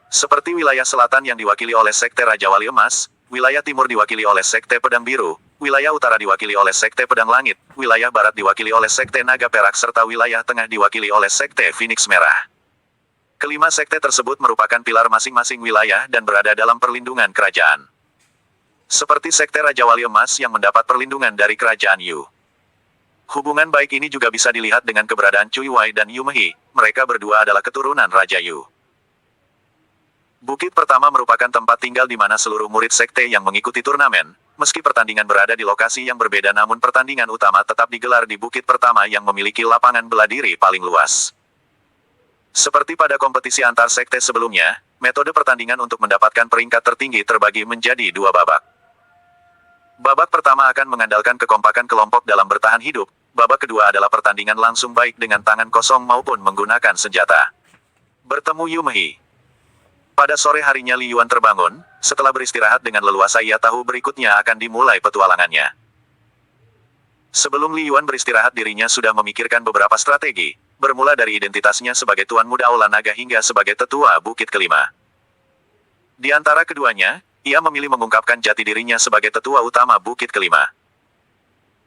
Seperti wilayah selatan yang diwakili oleh Sekte Raja Wali Emas, wilayah timur diwakili oleh Sekte Pedang Biru, wilayah utara diwakili oleh Sekte Pedang Langit, wilayah barat diwakili oleh Sekte Naga Perak serta wilayah tengah diwakili oleh Sekte Phoenix Merah. Kelima sekte tersebut merupakan pilar masing-masing wilayah dan berada dalam perlindungan kerajaan. Seperti Sekte Raja Wali Emas yang mendapat perlindungan dari Kerajaan Yu. Hubungan baik ini juga bisa dilihat dengan keberadaan Cui Wai dan Yu Mei, mereka berdua adalah keturunan Raja Yu. Bukit Pertama merupakan tempat tinggal di mana seluruh murid sekte yang mengikuti turnamen, meski pertandingan berada di lokasi yang berbeda namun pertandingan utama tetap digelar di Bukit Pertama yang memiliki lapangan bela diri paling luas. Seperti pada kompetisi antar sekte sebelumnya, metode pertandingan untuk mendapatkan peringkat tertinggi terbagi menjadi 2 babak. Babak pertama akan mengandalkan kekompakan kelompok dalam bertahan hidup, babak kedua adalah pertandingan langsung baik dengan tangan kosong maupun menggunakan senjata. Bertemu Yu Mei. Pada sore harinya Li Yuan terbangun, setelah beristirahat dengan leluasa ia tahu berikutnya akan dimulai petualangannya. Sebelum Li Yuan beristirahat dirinya sudah memikirkan beberapa strategi, bermula dari identitasnya sebagai Tuan Muda Aula Naga hingga sebagai Tetua Bukit Kelima. Di antara keduanya, ia memilih mengungkapkan jati dirinya sebagai Tetua Utama Bukit Kelima.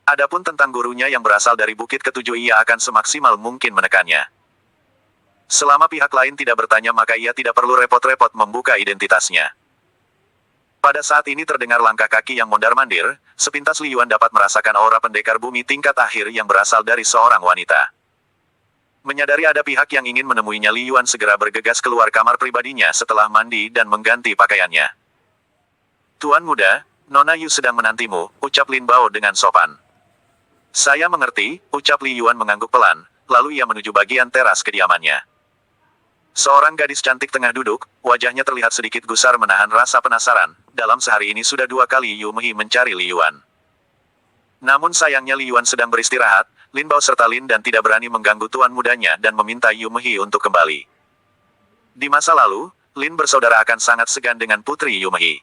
Adapun tentang gurunya yang berasal dari Bukit Ketujuh ia akan semaksimal mungkin menekannya. Selama pihak lain tidak bertanya maka ia tidak perlu repot-repot membuka identitasnya. Pada saat ini terdengar langkah kaki yang mondar-mandir, sepintas Li Yuan dapat merasakan aura pendekar bumi tingkat akhir yang berasal dari seorang wanita. Menyadari ada pihak yang ingin menemuinya Li Yuan segera bergegas keluar kamar pribadinya setelah mandi dan mengganti pakaiannya. Tuan Muda, Nona Yu sedang menantimu, ucap Lin Bao dengan sopan. Saya mengerti, ucap Li Yuan mengangguk pelan, lalu ia menuju bagian teras kediamannya. Seorang gadis cantik tengah duduk, wajahnya terlihat sedikit gusar menahan rasa penasaran, dalam sehari ini sudah 2 kali Yu Mei mencari Li Yuan. Namun sayangnya Li Yuan sedang beristirahat, Lin Bao serta Lin dan tidak berani mengganggu tuan mudanya dan meminta Yu Mei untuk kembali. Di masa lalu, Lin bersaudara akan sangat segan dengan putri Yu Mei.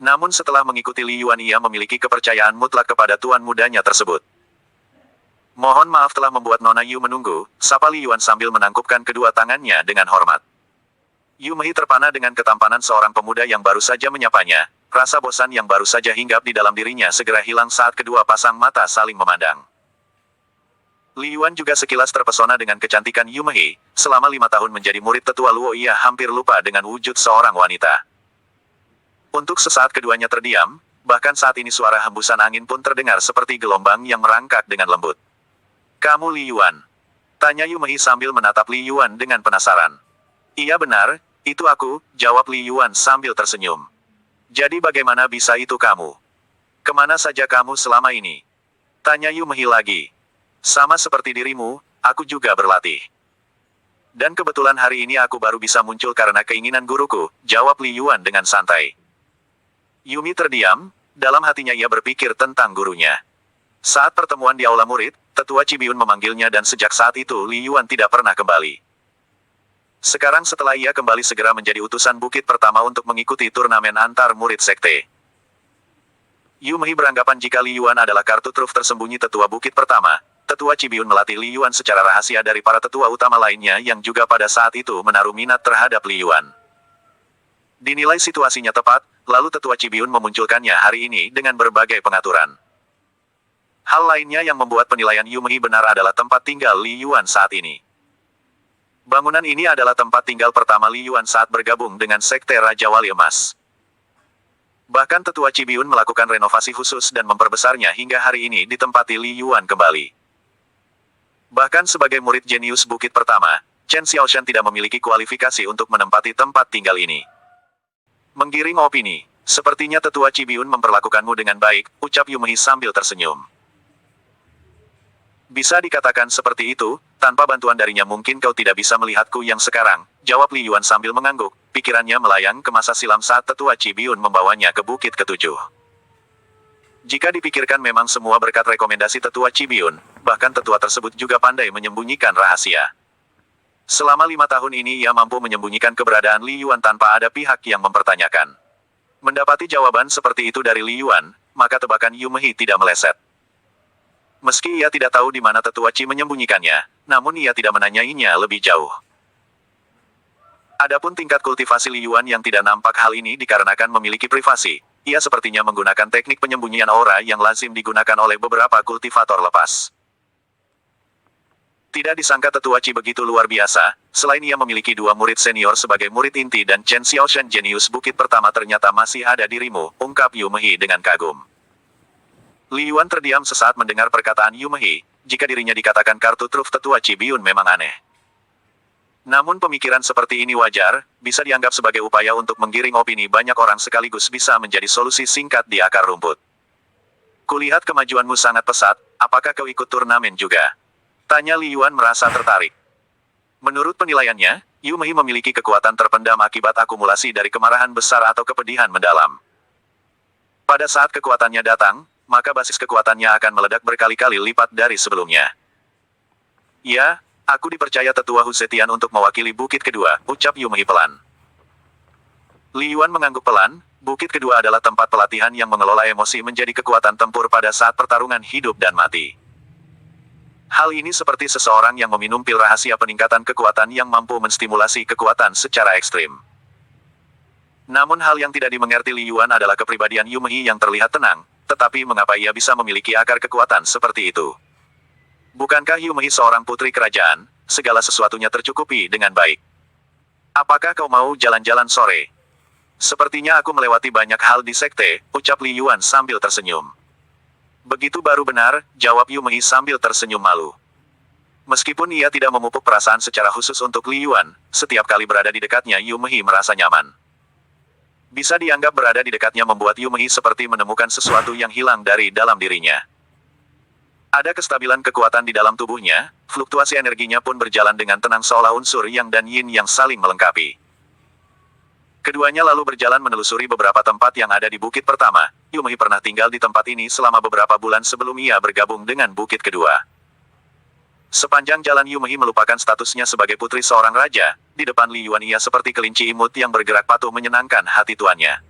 Namun setelah mengikuti Li Yuan ia memiliki kepercayaan mutlak kepada tuan mudanya tersebut. Mohon maaf telah membuat Nona Yu menunggu, sapa Li Yuan sambil menangkupkan kedua tangannya dengan hormat. Yu Mei terpana dengan ketampanan seorang pemuda yang baru saja menyapanya, rasa bosan yang baru saja hinggap di dalam dirinya segera hilang saat kedua pasang mata saling memandang. Li Yuan juga sekilas terpesona dengan kecantikan Yumei. Selama 5 tahun menjadi murid tetua Luo, ia hampir lupa dengan wujud seorang wanita. Untuk sesaat keduanya terdiam, bahkan saat ini suara hembusan angin pun terdengar seperti gelombang yang merangkak dengan lembut. "Kamu Li Yuan?" tanya Yumei sambil menatap Li Yuan dengan penasaran. "Iya benar, itu aku," jawab Li Yuan sambil tersenyum. "Jadi bagaimana bisa itu kamu? Kemana saja kamu selama ini?" tanya Yumei lagi. "Sama seperti dirimu, aku juga berlatih. Dan kebetulan hari ini aku baru bisa muncul karena keinginan guruku," jawab Li Yuan dengan santai. Yumi terdiam, dalam hatinya ia berpikir tentang gurunya. Saat pertemuan di aula murid, tetua Cibiun memanggilnya dan sejak saat itu Li Yuan tidak pernah kembali. Sekarang setelah ia kembali segera menjadi utusan bukit pertama untuk mengikuti turnamen antar murid sekte. Yumei beranggapan jika Li Yuan adalah kartu truf tersembunyi tetua bukit pertama. Tetua Cibiun melatih Li Yuan secara rahasia dari para tetua utama lainnya yang juga pada saat itu menaruh minat terhadap Li Yuan. Dinilai situasinya tepat, lalu tetua Cibiun memunculkannya hari ini dengan berbagai pengaturan. Hal lainnya yang membuat penilaian Yumei benar adalah tempat tinggal Li Yuan saat ini. Bangunan ini adalah tempat tinggal pertama Li Yuan saat bergabung dengan Sekte Raja Wali Emas. Bahkan tetua Cibiun melakukan renovasi khusus dan memperbesarnya hingga hari ini ditempati Li Yuan kembali. Bahkan sebagai murid jenius bukit pertama, Chen Xiaoshan tidak memiliki kualifikasi untuk menempati tempat tinggal ini. Menggiring opini, sepertinya tetua Cibiun memperlakukanmu dengan baik, ucap Yumei sambil tersenyum. Bisa dikatakan seperti itu, tanpa bantuan darinya mungkin kau tidak bisa melihatku yang sekarang, jawab Li Yuan sambil mengangguk, pikirannya melayang ke masa silam saat tetua Cibiun membawanya ke bukit ketujuh. Jika dipikirkan memang semua berkat rekomendasi tetua Cibiun, bahkan tetua tersebut juga pandai menyembunyikan rahasia. Selama 5 tahun ini ia mampu menyembunyikan keberadaan Li Yuan tanpa ada pihak yang mempertanyakan. Mendapati jawaban seperti itu dari Li Yuan, maka tebakan Yumei tidak meleset. Meski ia tidak tahu di mana tetua Ci menyembunyikannya, namun ia tidak menanyainya lebih jauh. Adapun tingkat kultivasi Li Yuan yang tidak nampak hal ini dikarenakan memiliki privasi. Ia sepertinya menggunakan teknik penyembunyian aura yang lazim digunakan oleh beberapa kultivator lepas. Tidak disangka tetua Ci begitu luar biasa, selain ia memiliki 2 murid senior sebagai murid inti dan Chen Xiaoshan jenius bukit pertama ternyata masih ada dirimu, ungkap Yumei dengan kagum. Li Yuan terdiam sesaat mendengar perkataan Yumei, jika dirinya dikatakan kartu truf tetua Cibiun memang aneh. Namun pemikiran seperti ini wajar, bisa dianggap sebagai upaya untuk menggiring opini banyak orang sekaligus bisa menjadi solusi singkat di akar rumput. Kulihat kemajuanmu sangat pesat, apakah kau ikut turnamen juga? Tanya Li Yuan merasa tertarik. Menurut penilaiannya, Yumei memiliki kekuatan terpendam akibat akumulasi dari kemarahan besar atau kepedihan mendalam. Pada saat kekuatannya datang, maka basis kekuatannya akan meledak berkali-kali lipat dari sebelumnya. Ya, aku dipercaya tetua Husetian untuk mewakili bukit kedua, ucap Yumei pelan. Li Yuan mengangguk pelan, bukit kedua adalah tempat pelatihan yang mengelola emosi menjadi kekuatan tempur pada saat pertarungan hidup dan mati. Hal ini seperti seseorang yang meminum pil rahasia peningkatan kekuatan yang mampu menstimulasi kekuatan secara ekstrim. Namun hal yang tidak dimengerti Li Yuan adalah kepribadian Yumei yang terlihat tenang, tetapi mengapa ia bisa memiliki akar kekuatan seperti itu? Bukankah Yumei seorang putri kerajaan, segala sesuatunya tercukupi dengan baik? Apakah kau mau jalan-jalan sore? Sepertinya aku melewati banyak hal di sekte, ucap Li Yuan sambil tersenyum. Begitu baru benar, jawab Yumei sambil tersenyum malu. Meskipun ia tidak memupuk perasaan secara khusus untuk Li Yuan, setiap kali berada di dekatnya Yumei merasa nyaman. Bisa dianggap berada di dekatnya membuat Yumei seperti menemukan sesuatu yang hilang dari dalam dirinya. Ada kestabilan kekuatan di dalam tubuhnya, fluktuasi energinya pun berjalan dengan tenang seolah unsur yang dan yin yang saling melengkapi. Keduanya lalu berjalan menelusuri beberapa tempat yang ada di bukit pertama. Yumei pernah tinggal di tempat ini selama beberapa bulan sebelum ia bergabung dengan bukit kedua. Sepanjang jalan Yumei melupakan statusnya sebagai putri seorang raja, di depan Li Yuan ia seperti kelinci imut yang bergerak patuh menyenangkan hati tuannya.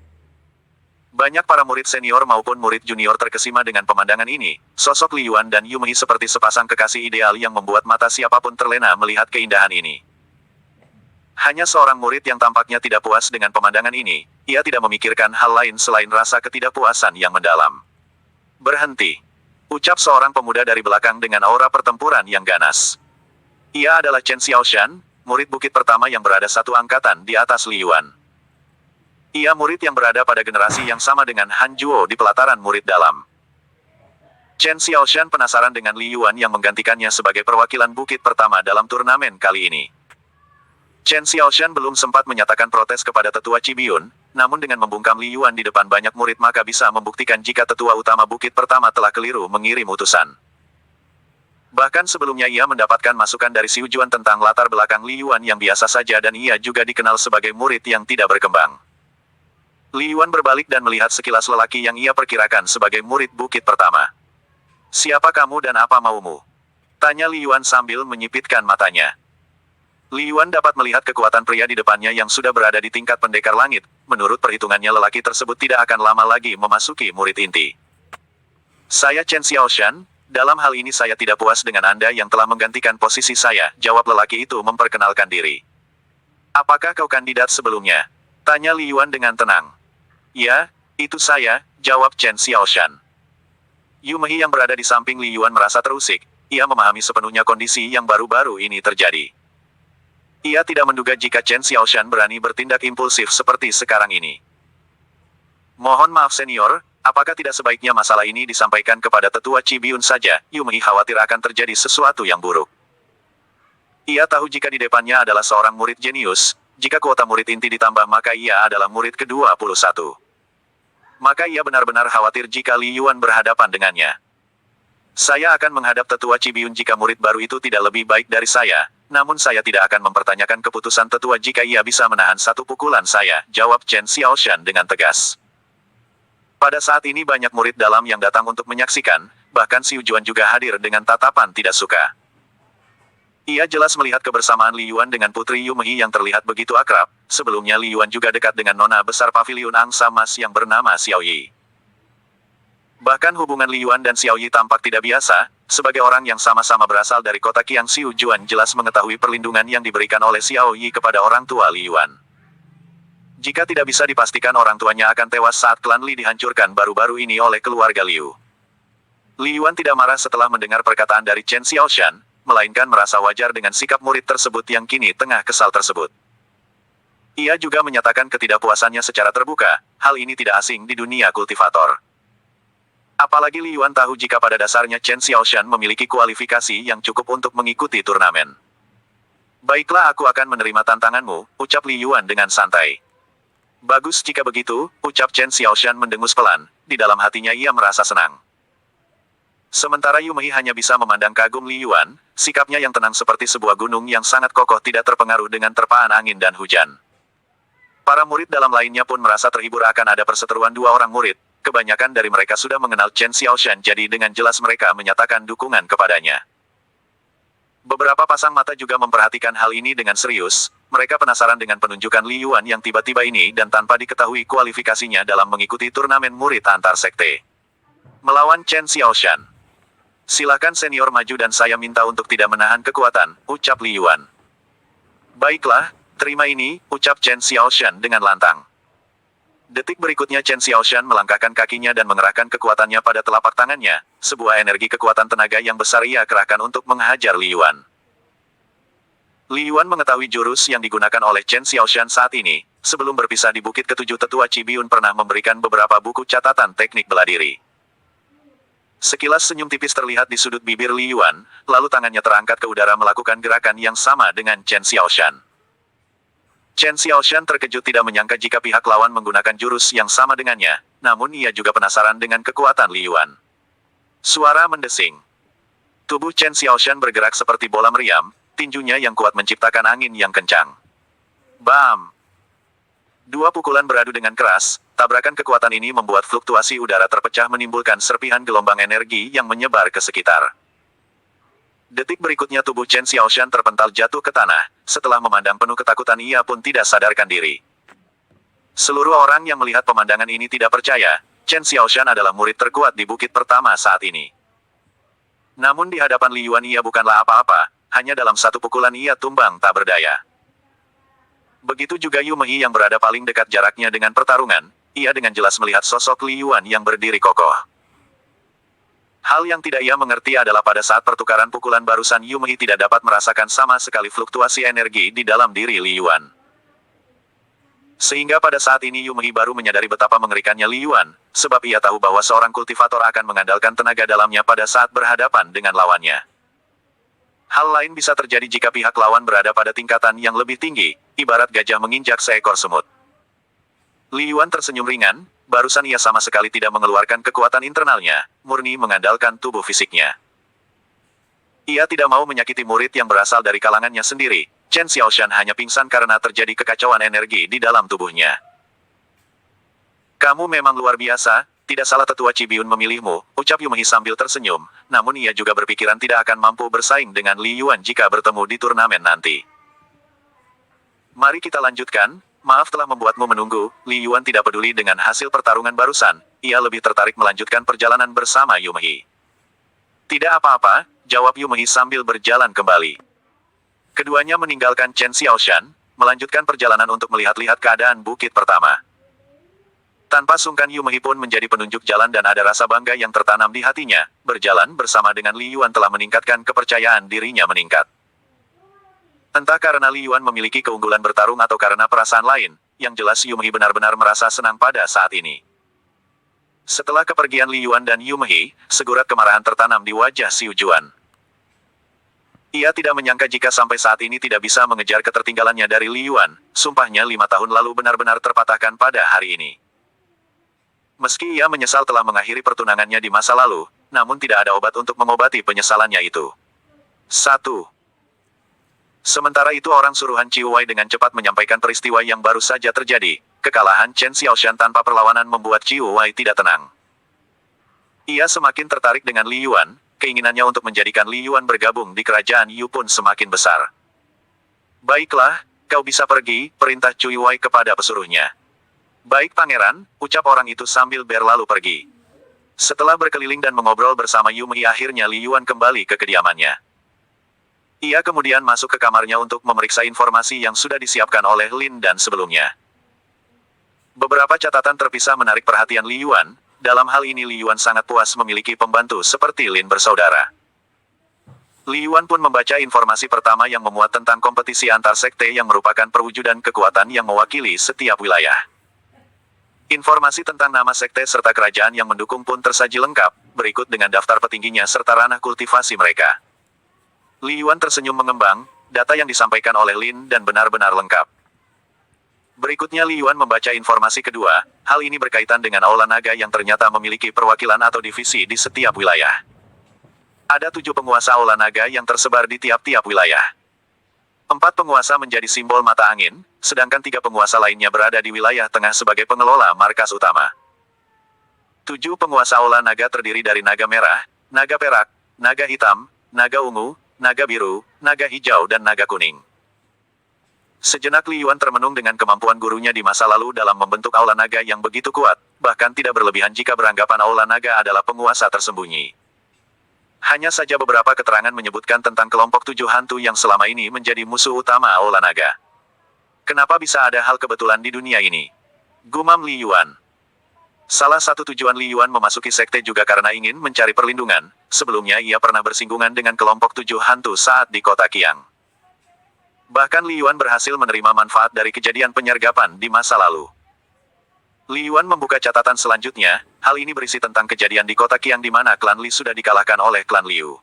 Banyak para murid senior maupun murid junior terkesima dengan pemandangan ini. Sosok Li Yuan dan Yumei seperti sepasang kekasih ideal yang membuat mata siapapun terlena melihat keindahan ini. Hanya seorang murid yang tampaknya tidak puas dengan pemandangan ini. Ia tidak memikirkan hal lain selain rasa ketidakpuasan yang mendalam. Berhenti. Ucap seorang pemuda dari belakang dengan aura pertempuran yang ganas. Ia adalah Chen Xiaoshan, murid bukit pertama yang berada satu angkatan di atas Li Yuan. Ia murid yang berada pada generasi yang sama dengan Han Juo di pelataran murid dalam. Chen Xiaoshan penasaran dengan Li Yuan yang menggantikannya sebagai perwakilan bukit pertama dalam turnamen kali ini. Chen Xiaoshan belum sempat menyatakan protes kepada tetua Cibiun, namun dengan membungkam Li Yuan di depan banyak murid maka bisa membuktikan jika tetua utama bukit pertama telah keliru mengirim utusan. Bahkan sebelumnya ia mendapatkan masukan dari Xiu Juan tentang latar belakang Li Yuan yang biasa saja dan ia juga dikenal sebagai murid yang tidak berkembang. Li Yuan berbalik dan melihat sekilas lelaki yang ia perkirakan sebagai murid bukit pertama. "Siapa kamu dan apa maumu?" tanya Li Yuan sambil menyipitkan matanya. Li Yuan dapat melihat kekuatan pria di depannya yang sudah berada di tingkat pendekar langit. Menurut perhitungannya lelaki tersebut tidak akan lama lagi memasuki murid inti. "Saya Chen Xiaoshan, dalam hal ini saya tidak puas dengan Anda yang telah menggantikan posisi saya," jawab lelaki itu memperkenalkan diri. "Apakah kau kandidat sebelumnya?" tanya Li Yuan dengan tenang. "Ya, itu saya," jawab Chen Xiaoshan. Yu Mei yang berada di samping Li Yuan merasa terusik, ia memahami sepenuhnya kondisi yang baru-baru ini terjadi. Ia tidak menduga jika Chen Xiaoshan berani bertindak impulsif seperti sekarang ini. "Mohon maaf senior, apakah tidak sebaiknya masalah ini disampaikan kepada tetua Cibiun saja?" Yu Mei khawatir akan terjadi sesuatu yang buruk. Ia tahu jika di depannya adalah seorang murid jenius, jika kuota murid inti ditambah maka ia adalah murid ke-21. Maka ia benar-benar khawatir jika Li Yuan berhadapan dengannya. "Saya akan menghadap tetua Cibiun jika murid baru itu tidak lebih baik dari saya, namun saya tidak akan mempertanyakan keputusan tetua jika ia bisa menahan satu pukulan saya," jawab Chen Xiaoshan dengan tegas. Pada saat ini banyak murid dalam yang datang untuk menyaksikan, bahkan Xiu Juan juga hadir dengan tatapan tidak suka. Ia jelas melihat kebersamaan Li Yuan dengan Putri Yu Mei yang terlihat begitu akrab. Sebelumnya Li Yuan juga dekat dengan nona besar paviliun angsa mas yang bernama Xiao Yi. Bahkan hubungan Li Yuan dan Xiao Yi tampak tidak biasa. Sebagai orang yang sama-sama berasal dari kota Qiang, Xiu Juan jelas mengetahui perlindungan yang diberikan oleh Xiao Yi kepada orang tua Li Yuan. Jika tidak bisa dipastikan orang tuanya akan tewas saat klan Li dihancurkan baru-baru ini oleh keluarga Liu. Li Yuan tidak marah setelah mendengar perkataan dari Chen Xiaoshan, melainkan merasa wajar dengan sikap murid tersebut yang kini tengah kesal tersebut. Ia juga menyatakan ketidakpuasannya secara terbuka, hal ini tidak asing di dunia kultivator. Apalagi Li Yuan tahu jika pada dasarnya Chen Xiaoshan memiliki kualifikasi yang cukup untuk mengikuti turnamen. "Baiklah, aku akan menerima tantanganmu," ucap Li Yuan dengan santai. "Bagus jika begitu," ucap Chen Xiaoshan mendengus pelan, di dalam hatinya ia merasa senang. Sementara Yu Mei hanya bisa memandang kagum Li Yuan, sikapnya yang tenang seperti sebuah gunung yang sangat kokoh tidak terpengaruh dengan terpaan angin dan hujan. Para murid dalam lainnya pun merasa terhibur akan ada perseteruan dua orang murid. Kebanyakan dari mereka sudah mengenal Chen Xiaoshan, jadi dengan jelas mereka menyatakan dukungan kepadanya. Beberapa pasang mata juga memperhatikan hal ini dengan serius. Mereka penasaran dengan penunjukan Li Yuan yang tiba-tiba ini dan tanpa diketahui kualifikasinya dalam mengikuti turnamen murid antar sekte. Melawan Chen Xiaoshan. "Silakan senior maju dan saya minta untuk tidak menahan kekuatan," ucap Li Yuan. "Baiklah, terima ini," ucap Chen Xiaoshan dengan lantang. Detik berikutnya Chen Xiaoshan melangkahkan kakinya dan mengerahkan kekuatannya pada telapak tangannya. Sebuah energi kekuatan tenaga yang besar ia kerahkan untuk menghajar Li Yuan. Li Yuan mengetahui jurus yang digunakan oleh Chen Xiaoshan saat ini. Sebelum berpisah di Bukit Ketujuh, tetua Cibiun pernah memberikan beberapa buku catatan teknik bela diri. Sekilas senyum tipis terlihat di sudut bibir Li Yuan, lalu tangannya terangkat ke udara melakukan gerakan yang sama dengan Chen Xiaoshan. Chen Xiaoshan terkejut tidak menyangka jika pihak lawan menggunakan jurus yang sama dengannya, namun ia juga penasaran dengan kekuatan Li Yuan. Suara mendesing. Tubuh Chen Xiaoshan bergerak seperti bola meriam, tinjunya yang kuat menciptakan angin yang kencang. Bam! Dua pukulan beradu dengan keras. Tabrakan kekuatan ini membuat fluktuasi udara terpecah menimbulkan serpihan gelombang energi yang menyebar ke sekitar. Detik berikutnya tubuh Chen Xiaoshan terpental jatuh ke tanah. Setelah memandang penuh ketakutan ia pun tidak sadarkan diri. Seluruh orang yang melihat pemandangan ini tidak percaya, Chen Xiaoshan adalah murid terkuat di bukit pertama saat ini. Namun di hadapan Li Yuan ia bukanlah apa-apa, hanya dalam satu pukulan ia tumbang tak berdaya. Begitu juga Yu Mei yang berada paling dekat jaraknya dengan pertarungan. Ia dengan jelas melihat sosok Li Yuan yang berdiri kokoh. Hal yang tidak ia mengerti adalah pada saat pertukaran pukulan barusan Yu Mei tidak dapat merasakan sama sekali fluktuasi energi di dalam diri Li Yuan. Sehingga pada saat ini Yu Mei baru menyadari betapa mengerikannya Li Yuan, sebab ia tahu bahwa seorang kultivator akan mengandalkan tenaga dalamnya pada saat berhadapan dengan lawannya. Hal lain bisa terjadi jika pihak lawan berada pada tingkatan yang lebih tinggi, ibarat gajah menginjak seekor semut. Li Yuan tersenyum ringan, barusan ia sama sekali tidak mengeluarkan kekuatan internalnya, murni mengandalkan tubuh fisiknya. Ia tidak mau menyakiti murid yang berasal dari kalangannya sendiri. Chen Xiaoshan hanya pingsan karena terjadi kekacauan energi di dalam tubuhnya. Kamu memang luar biasa, tidak salah tetua Cibiun memilihmu, ucap Yu Mei sambil tersenyum, namun ia juga berpikiran tidak akan mampu bersaing dengan Li Yuan jika bertemu di turnamen nanti. Mari kita lanjutkan, maaf telah membuatmu menunggu. Li Yuan tidak peduli dengan hasil pertarungan barusan, ia lebih tertarik melanjutkan perjalanan bersama Yu Mei. Tidak apa-apa, jawab Yu Mei sambil berjalan kembali. Keduanya meninggalkan Chen Xiaoshan, melanjutkan perjalanan untuk melihat-lihat keadaan bukit pertama. Tanpa sungkan Yu Mei pun menjadi penunjuk jalan dan ada rasa bangga yang tertanam di hatinya, berjalan bersama dengan Li Yuan telah meningkatkan kepercayaan dirinya meningkat. Entah karena Li Yuan memiliki keunggulan bertarung atau karena perasaan lain, yang jelas Yu Mei benar-benar merasa senang pada saat ini. Setelah kepergian Li Yuan dan Yu Mei, segurat kemarahan tertanam di wajah Xiu Juan. Ia tidak menyangka jika sampai saat ini tidak bisa mengejar ketertinggalannya dari Li Yuan, sumpahnya 5 tahun lalu benar-benar terpatahkan pada hari ini. Meski ia menyesal telah mengakhiri pertunangannya di masa lalu, namun tidak ada obat untuk mengobati penyesalannya itu. 1. Sementara itu orang suruhan Ciu Wei dengan cepat menyampaikan peristiwa yang baru saja terjadi. Kekalahan Chen Xiaoshan tanpa perlawanan membuat Ciu Wei tidak tenang. Ia semakin tertarik dengan Li Yuan, keinginannya untuk menjadikan Li Yuan bergabung di kerajaan Yu pun semakin besar. Baiklah, kau bisa pergi, perintah Cui Wei kepada pesuruhnya. Baik pangeran, ucap orang itu sambil berlalu pergi. Setelah berkeliling dan mengobrol bersama Yu Mei akhirnya Li Yuan kembali ke kediamannya. Ia kemudian masuk ke kamarnya untuk memeriksa informasi yang sudah disiapkan oleh Lin dan sebelumnya. Beberapa catatan terpisah menarik perhatian Li Yuan. Dalam hal ini Li Yuan sangat puas memiliki pembantu seperti Lin bersaudara. Li Yuan pun membaca informasi pertama yang memuat tentang kompetisi antar sekte yang merupakan perwujudan kekuatan yang mewakili setiap wilayah. Informasi tentang nama sekte serta kerajaan yang mendukung pun tersaji lengkap, berikut dengan daftar petingginya serta ranah kultivasi mereka. Li Yuan tersenyum mengembang, data yang disampaikan oleh Lin dan benar-benar lengkap. Berikutnya Li Yuan membaca informasi kedua, hal ini berkaitan dengan Aula Naga yang ternyata memiliki perwakilan atau divisi di setiap wilayah. Ada 7 penguasa Aula Naga yang tersebar di tiap-tiap wilayah. 4 penguasa menjadi simbol mata angin, sedangkan 3 penguasa lainnya berada di wilayah tengah sebagai pengelola markas utama. 7 penguasa Aula Naga terdiri dari naga merah, naga perak, naga hitam, naga ungu, naga biru, naga hijau dan naga kuning. Sejenak Li Yuan termenung dengan kemampuan gurunya di masa lalu dalam membentuk Aula Naga yang begitu kuat, bahkan tidak berlebihan jika beranggapan Aula Naga adalah penguasa tersembunyi. Hanya saja beberapa keterangan menyebutkan tentang kelompok 7 hantu yang selama ini menjadi musuh utama Aula Naga. Kenapa bisa ada hal kebetulan di dunia ini? Gumam Li Yuan. Salah satu tujuan Li Yuan memasuki sekte juga karena ingin mencari perlindungan, sebelumnya ia pernah bersinggungan dengan kelompok 7 hantu saat di kota Qiang. Bahkan Li Yuan berhasil menerima manfaat dari kejadian penyergapan di masa lalu. Li Yuan membuka catatan selanjutnya, hal ini berisi tentang kejadian di kota Qiang di mana klan Li sudah dikalahkan oleh klan Liu.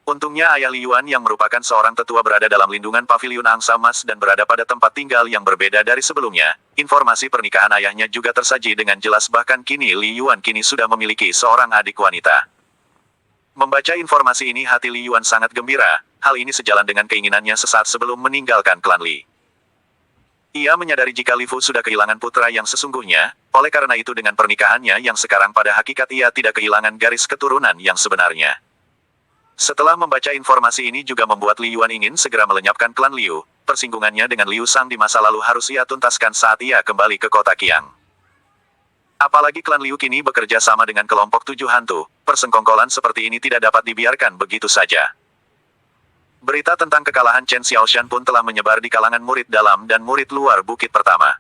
Untungnya ayah Li Yuan yang merupakan seorang tetua berada dalam lindungan paviliun angsa emas dan berada pada tempat tinggal yang berbeda dari sebelumnya. Informasi pernikahan ayahnya juga tersaji dengan jelas bahkan kini Li Yuan kini sudah memiliki seorang adik wanita. Membaca informasi ini hati Li Yuan sangat gembira, hal ini sejalan dengan keinginannya sesaat sebelum meninggalkan klan Li. Ia menyadari jika Li Fu sudah kehilangan putra yang sesungguhnya, oleh karena itu dengan pernikahannya yang sekarang pada hakikat ia tidak kehilangan garis keturunan yang sebenarnya. Setelah membaca informasi ini juga membuat Li Yuan ingin segera melenyapkan klan Liu, persinggungannya dengan Liu Sang di masa lalu harus ia tuntaskan saat ia kembali ke kota Qiang. Apalagi klan Liu kini bekerja sama dengan kelompok 7 hantu, persengkongkolan seperti ini tidak dapat dibiarkan begitu saja. Berita tentang kekalahan Chen Xiaoshan pun telah menyebar di kalangan murid dalam dan murid luar bukit pertama.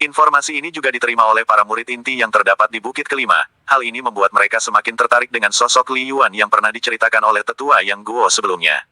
Informasi ini juga diterima oleh para murid inti yang terdapat di Bukit Kelima. Hal ini membuat mereka semakin tertarik dengan sosok Li Yuan yang pernah diceritakan oleh tetua Yang Guo sebelumnya.